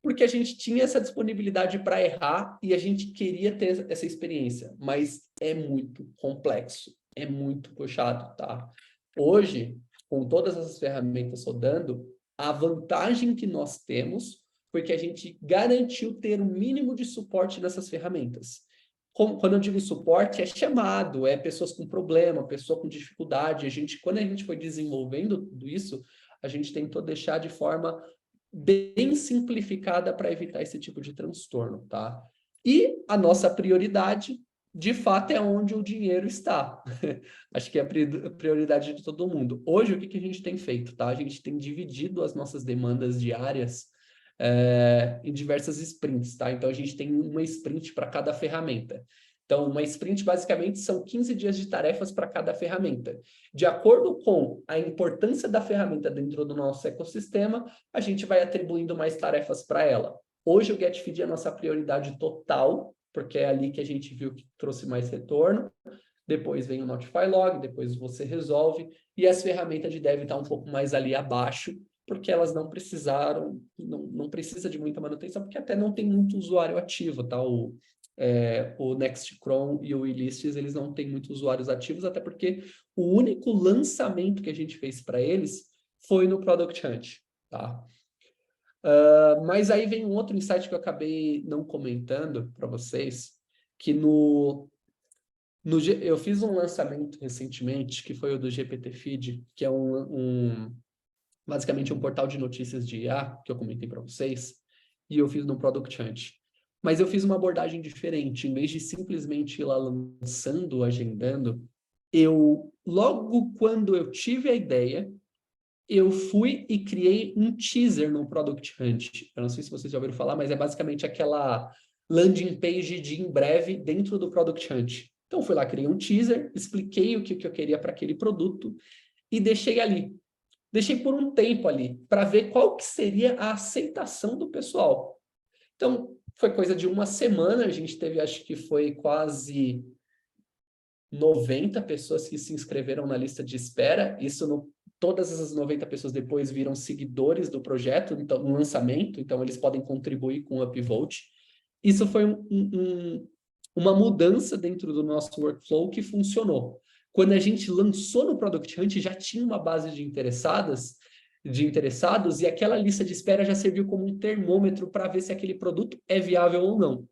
porque a gente tinha essa disponibilidade para errar e a gente queria ter essa experiência, mas é muito complexo, é muito puxado, tá? Hoje, com todas essas ferramentas rodando, a vantagem que nós temos foi que a gente garantiu ter o mínimo de suporte nessas ferramentas. Quando eu digo suporte, é chamado, é pessoas com problema, pessoa com dificuldade. Quando a gente foi desenvolvendo tudo isso, a gente tentou deixar de forma bem simplificada para evitar esse tipo de transtorno, tá? E a nossa prioridade, de fato, é onde o dinheiro está. Acho que é a prioridade de todo mundo. Hoje, o que a gente tem feito, tá? A gente tem dividido as nossas demandas diárias em diversas sprints, tá? Então, a gente tem uma sprint para cada ferramenta. Então, uma sprint, basicamente, são 15 dias de tarefas para cada ferramenta. De acordo com a importância da ferramenta dentro do nosso ecossistema, a gente vai atribuindo mais tarefas para ela. Hoje, o GetFeed é a nossa prioridade total, porque é ali que a gente viu que trouxe mais retorno. Depois vem o Notify Log, depois você resolve, e as ferramentas de dev estão um pouco mais ali abaixo, porque elas não precisaram, não precisa de muita manutenção, porque até não tem muito usuário ativo, tá? O Nextcron e o Illists, eles não têm muitos usuários ativos, até porque o único lançamento que a gente fez para eles foi no Product Hunt, tá? Mas aí vem um outro insight que eu acabei não comentando para vocês, que eu fiz um lançamento recentemente, que foi o do GPT Feed, que é basicamente um portal de notícias de IA, que eu comentei para vocês, e eu fiz no Product Hunt. Mas eu fiz uma abordagem diferente. Em vez de simplesmente ir lá lançando, agendando, logo quando eu tive a ideia, eu fui e criei um teaser no Product Hunt. Eu não sei se vocês já ouviram falar, mas é basicamente aquela landing page de em breve dentro do Product Hunt. Então, fui lá, criei um teaser, expliquei o que eu queria para aquele produto e deixei ali. Deixei por um tempo ali, para ver qual que seria a aceitação do pessoal. Então, foi coisa de uma semana, a gente teve, acho que foi quase 90 pessoas que se inscreveram na lista de espera. Todas essas 90 pessoas depois viram seguidores do projeto, então, no lançamento, então eles podem contribuir com o Upvote. Isso foi uma mudança dentro do nosso workflow que funcionou. Quando a gente lançou no Product Hunt, já tinha uma base de interessados, e aquela lista de espera já serviu como um termômetro para ver se aquele produto é viável ou não.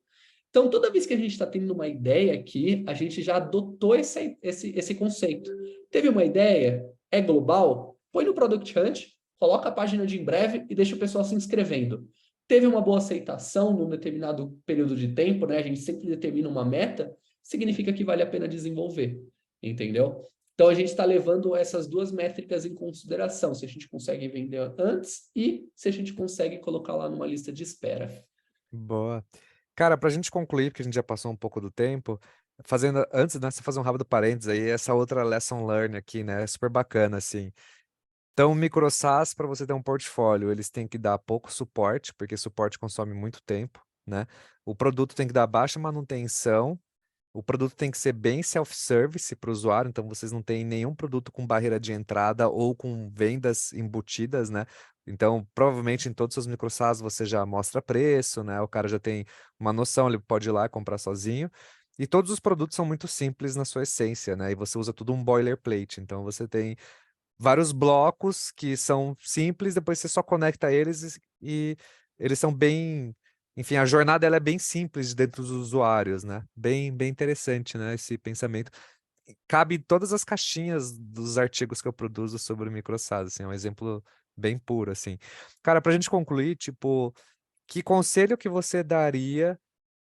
Então, toda vez que a gente está tendo uma ideia aqui, a gente já adotou esse conceito. Teve uma ideia, é global, põe no Product Hunt, coloca a página de em breve e deixa o pessoal se inscrevendo. Teve uma boa aceitação num determinado período de tempo, né? A gente sempre determina uma meta, significa que vale a pena desenvolver, entendeu? Então, a gente está levando essas duas métricas em consideração, se a gente consegue vender antes e se a gente consegue colocar lá numa lista de espera. Boa. Cara, pra gente concluir, porque a gente já passou um pouco do tempo, antes, né, você fazer um rápido parênteses aí, essa outra lesson learn aqui, né, é super bacana, assim. Então, micro SaaS, para você ter um portfólio, eles têm que dar pouco suporte, porque suporte consome muito tempo, né? O produto tem que dar baixa manutenção, o produto tem que ser bem self-service para o usuário, então vocês não têm nenhum produto com barreira de entrada ou com vendas embutidas, né? Então, provavelmente em todos os seus micro SaaS você já mostra preço, né? O cara já tem uma noção, ele pode ir lá e comprar sozinho. E todos os produtos são muito simples na sua essência, né? E você usa tudo um boilerplate. Então, você tem vários blocos que são simples, depois você só conecta eles e eles são bem, enfim, a jornada ela é bem simples dentro dos usuários, né? Bem interessante, né? Esse pensamento. Cabe em todas as caixinhas dos artigos que eu produzo sobre microsas, assim, é um exemplo bem puro, assim. Cara, pra gente concluir, tipo, que conselho que você daria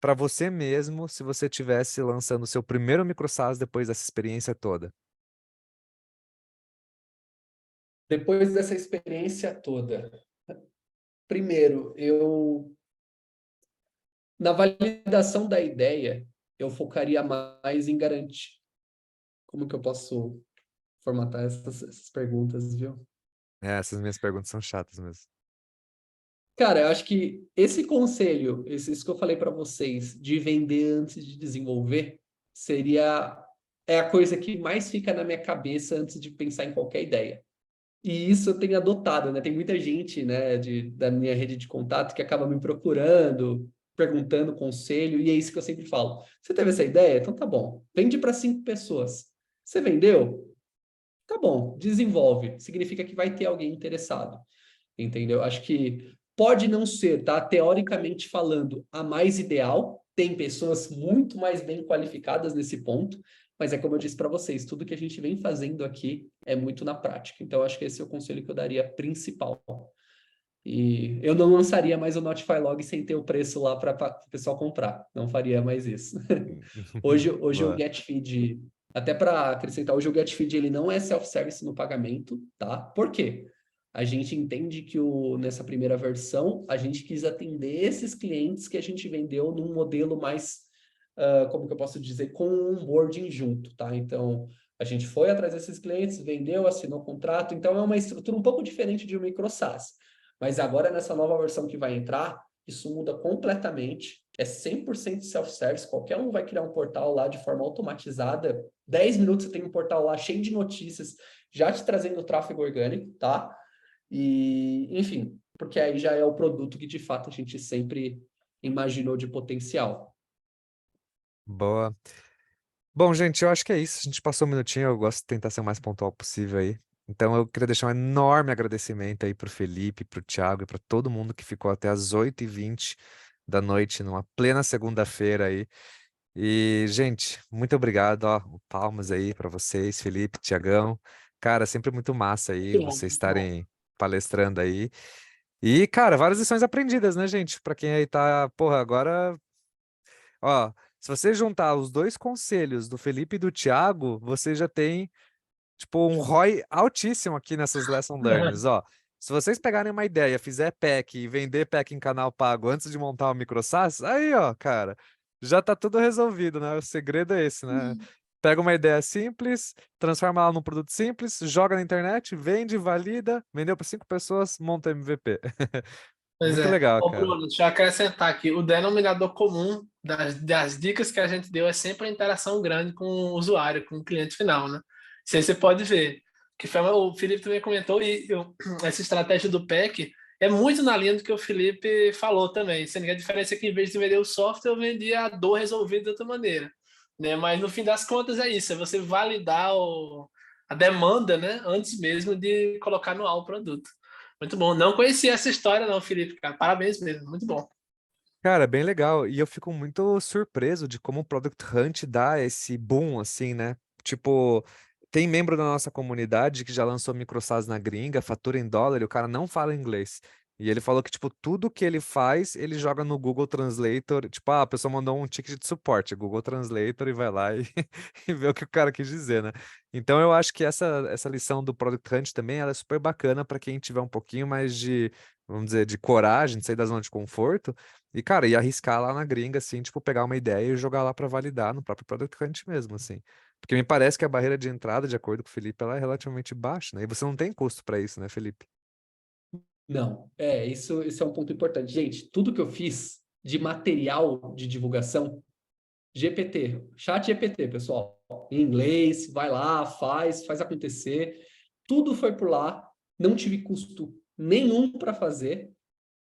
para você mesmo se você tivesse lançando o seu primeiro microsas depois dessa experiência toda? Depois dessa experiência toda, primeiro, na validação da ideia, eu focaria mais em garantir. Como que eu posso formatar essas perguntas, viu? Essas minhas perguntas são chatas mesmo. Cara, eu acho que esse conselho, isso que eu falei para vocês, de vender antes de desenvolver, é a coisa que mais fica na minha cabeça antes de pensar em qualquer ideia. E isso eu tenho adotado, né? Tem muita gente, né, da minha rede de contato que acaba me procurando, perguntando conselho, e é isso que eu sempre falo. Você teve essa ideia? Então tá bom. Vende para 5 pessoas. Você vendeu? Tá bom, desenvolve. Significa que vai ter alguém interessado. Entendeu? Acho que pode não ser, tá? Teoricamente falando, a mais ideal. Tem pessoas muito mais bem qualificadas nesse ponto, mas é como eu disse para vocês, tudo que a gente vem fazendo aqui é muito na prática. Então, acho que esse é o conselho que eu daria principal. E eu não lançaria mais o Notify Log sem ter o preço lá para o pessoal comprar. Não faria mais isso. Hoje o Boa. GetFeed, até para acrescentar, hoje o GetFeed ele não é self-service no pagamento, tá? Por quê? A gente entende que nessa primeira versão, a gente quis atender esses clientes que a gente vendeu num modelo mais, como que eu posso dizer, com um onboarding junto, tá? Então, a gente foi atrás desses clientes, vendeu, assinou o contrato, então é uma estrutura um pouco diferente de um micro SaaS. Mas agora, nessa nova versão que vai entrar, isso muda completamente, é 100% self-service, qualquer um vai criar um portal lá de forma automatizada, 10 minutos você tem um portal lá cheio de notícias, já te trazendo tráfego orgânico, tá? E, enfim, porque aí já é o produto que de fato a gente sempre imaginou de potencial. Boa. Bom, gente, eu acho que é isso. A gente passou um minutinho, eu gosto de tentar ser o mais pontual possível aí. Então, eu queria deixar um enorme agradecimento aí pro Felipe, pro Thiago e para todo mundo que ficou até as 8h20 da noite, numa plena segunda-feira aí. E, gente, muito obrigado, ó, palmas aí para vocês, Felipe, Tiagão. Cara, sempre muito massa aí Muito bom, vocês muito bom. estarem palestrando aí. E, cara, várias lições aprendidas, né, gente? Para quem aí tá, porra, agora, ó, se você juntar os dois conselhos do Felipe e do Thiago, você já tem, tipo, um ROI altíssimo aqui nessas lesson learneds, ó. Se vocês pegarem uma ideia, fizer pack e vender pack em canal pago antes de montar o microsas, aí, ó, cara, já tá tudo resolvido, né? O segredo é esse, né? Pega uma ideia simples, transforma ela num produto simples, joga na internet, vende, valida, vendeu para 5 pessoas, monta MVP. Pois Muito é. legal, Ô, cara. Bruno, deixa eu acrescentar aqui. O denominador comum das dicas que a gente deu é sempre a interação grande com o usuário, com o cliente final, né? Isso aí você pode ver. O Felipe também comentou, essa estratégia do PEC é muito na linha do que o Felipe falou também. Sendo que a diferença é que, em vez de vender o software, eu vendia a dor resolvida de outra maneira. Né? Mas, no fim das contas, é isso. É você validar a demanda, né? Antes mesmo de colocar no ar o produto. Muito bom. Não conhecia essa história, não, Felipe, cara. Parabéns mesmo. Muito bom. Cara, bem legal. E eu fico muito surpreso de como o Product Hunt dá esse boom, assim, né? Tipo, tem membro da nossa comunidade que já lançou microsas na gringa, fatura em dólar, e o cara não fala inglês. E ele falou que, tipo, tudo que ele faz, ele joga no Google Translator. Tipo, a pessoa mandou um ticket de suporte, Google Translator, e vai lá e, e vê o que o cara quis dizer, né? Então, eu acho que essa lição do Product Hunt também, ela é super bacana para quem tiver um pouquinho mais de, vamos dizer, de coragem, de sair da zona de conforto e, cara, e arriscar lá na gringa, assim, tipo, pegar uma ideia e jogar lá pra validar no próprio Product Hunt mesmo, assim. Porque me parece que a barreira de entrada, de acordo com o Felipe, ela é relativamente baixa, né? E você não tem custo pra isso, né, Felipe? Não, isso é um ponto importante. Gente, tudo que eu fiz de material de divulgação, GPT, chat GPT, pessoal, em inglês, vai lá, faz acontecer. Tudo foi por lá, não tive custo nenhum para fazer.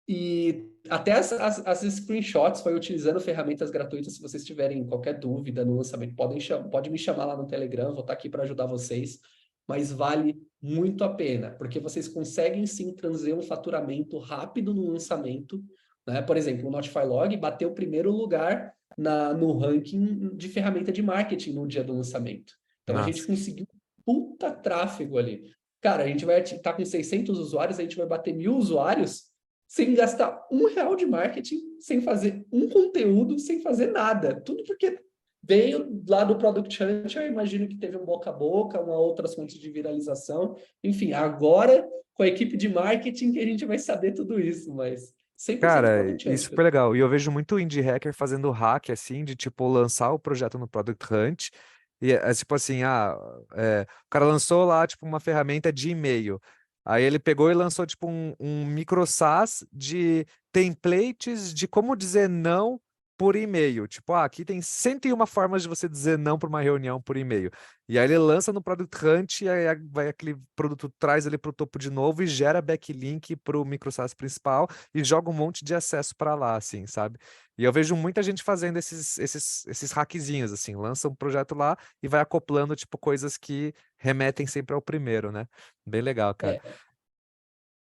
E até as screenshots foi utilizando ferramentas gratuitas. Se vocês tiverem qualquer dúvida no lançamento, pode me chamar lá no Telegram, vou estar aqui para ajudar vocês. mas vale muito a pena, porque vocês conseguem sim trazer um faturamento rápido no lançamento, né? Por exemplo, o Notify Log bateu o primeiro lugar no ranking de ferramenta de marketing no dia do lançamento. Então a gente Nossa. conseguiu puta tráfego ali. Cara, a gente vai estar com 600 usuários, a gente vai bater 1.000 usuários sem gastar R$ 1 de marketing, sem fazer um conteúdo, sem fazer nada. Tudo porque veio lá do Product Hunt, eu imagino que teve um boca a boca, uma outras fontes de viralização. Enfim, agora com a equipe de marketing que a gente vai saber tudo isso, mas 100% Cara, Product e Hunt. super legal. E eu vejo muito indie hacker fazendo hack, assim, de, tipo, lançar o projeto no Product Hunt. E é tipo assim, o cara lançou lá, tipo, uma ferramenta de e-mail. Aí ele pegou e lançou, tipo, um micro SaaS de templates de como dizer não por e-mail. Tipo, aqui tem 101 formas de você dizer não para uma reunião por e-mail. E aí ele lança no Product Hunt e aí vai aquele produto, traz ele para o topo de novo e gera backlink para o micro SaaS principal e joga um monte de acesso para lá, assim, sabe? E eu vejo muita gente fazendo esses hackzinhos, assim, lança um projeto lá e vai acoplando, tipo, coisas que remetem sempre ao primeiro, né? Bem legal, cara.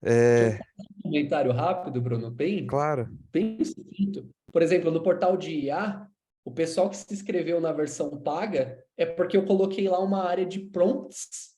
É, deixa eu É, fazer um comentário rápido, Bruno, claro. bem sucinto. Por exemplo, no portal de IA, o pessoal que se inscreveu na versão paga é porque eu coloquei lá uma área de prompts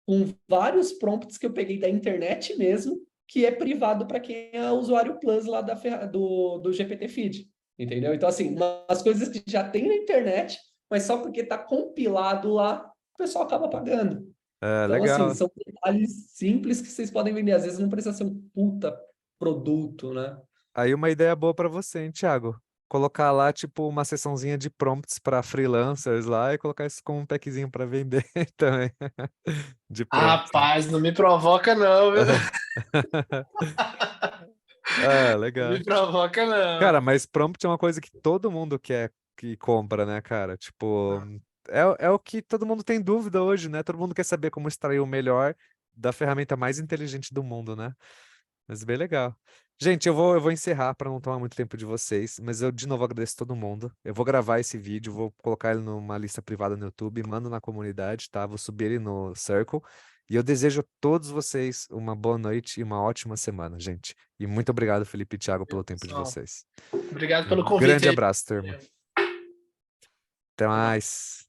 com vários prompts que eu peguei da internet mesmo, que é privado para quem é usuário Plus lá do GPT Feed. Entendeu? Então, assim, umas coisas que já tem na internet, mas só porque está compilado lá, o pessoal acaba pagando. É, Então, assim, legal. são detalhes simples que vocês podem vender. Às vezes não precisa ser um puta produto, né? Aí uma ideia boa para você, hein, Thiago? Colocar lá, tipo, uma seçãozinha de prompts para freelancers lá e colocar isso como um packzinho para vender também, de Ah, prompts. rapaz, não me provoca não, viu? Ah, Não legal. me provoca Cara, não. mas prompt é uma coisa que todo mundo quer que compra, né, cara? Tipo, é o que todo mundo tem dúvida hoje, né? Todo mundo quer saber como extrair o melhor da ferramenta mais inteligente do mundo, né? Mas bem legal. Gente, eu vou encerrar para não tomar muito tempo de vocês, mas eu de novo agradeço todo mundo. Eu vou gravar esse vídeo, vou colocar ele numa lista privada no YouTube, mando na comunidade, tá? Vou subir ele no Circle. E eu desejo a todos vocês uma boa noite e uma ótima semana, gente. E muito obrigado, Felipe e Thiago, pelo tempo de Pessoal, vocês. obrigado Um pelo convite grande aí. abraço, turma. Até Até mais. mais.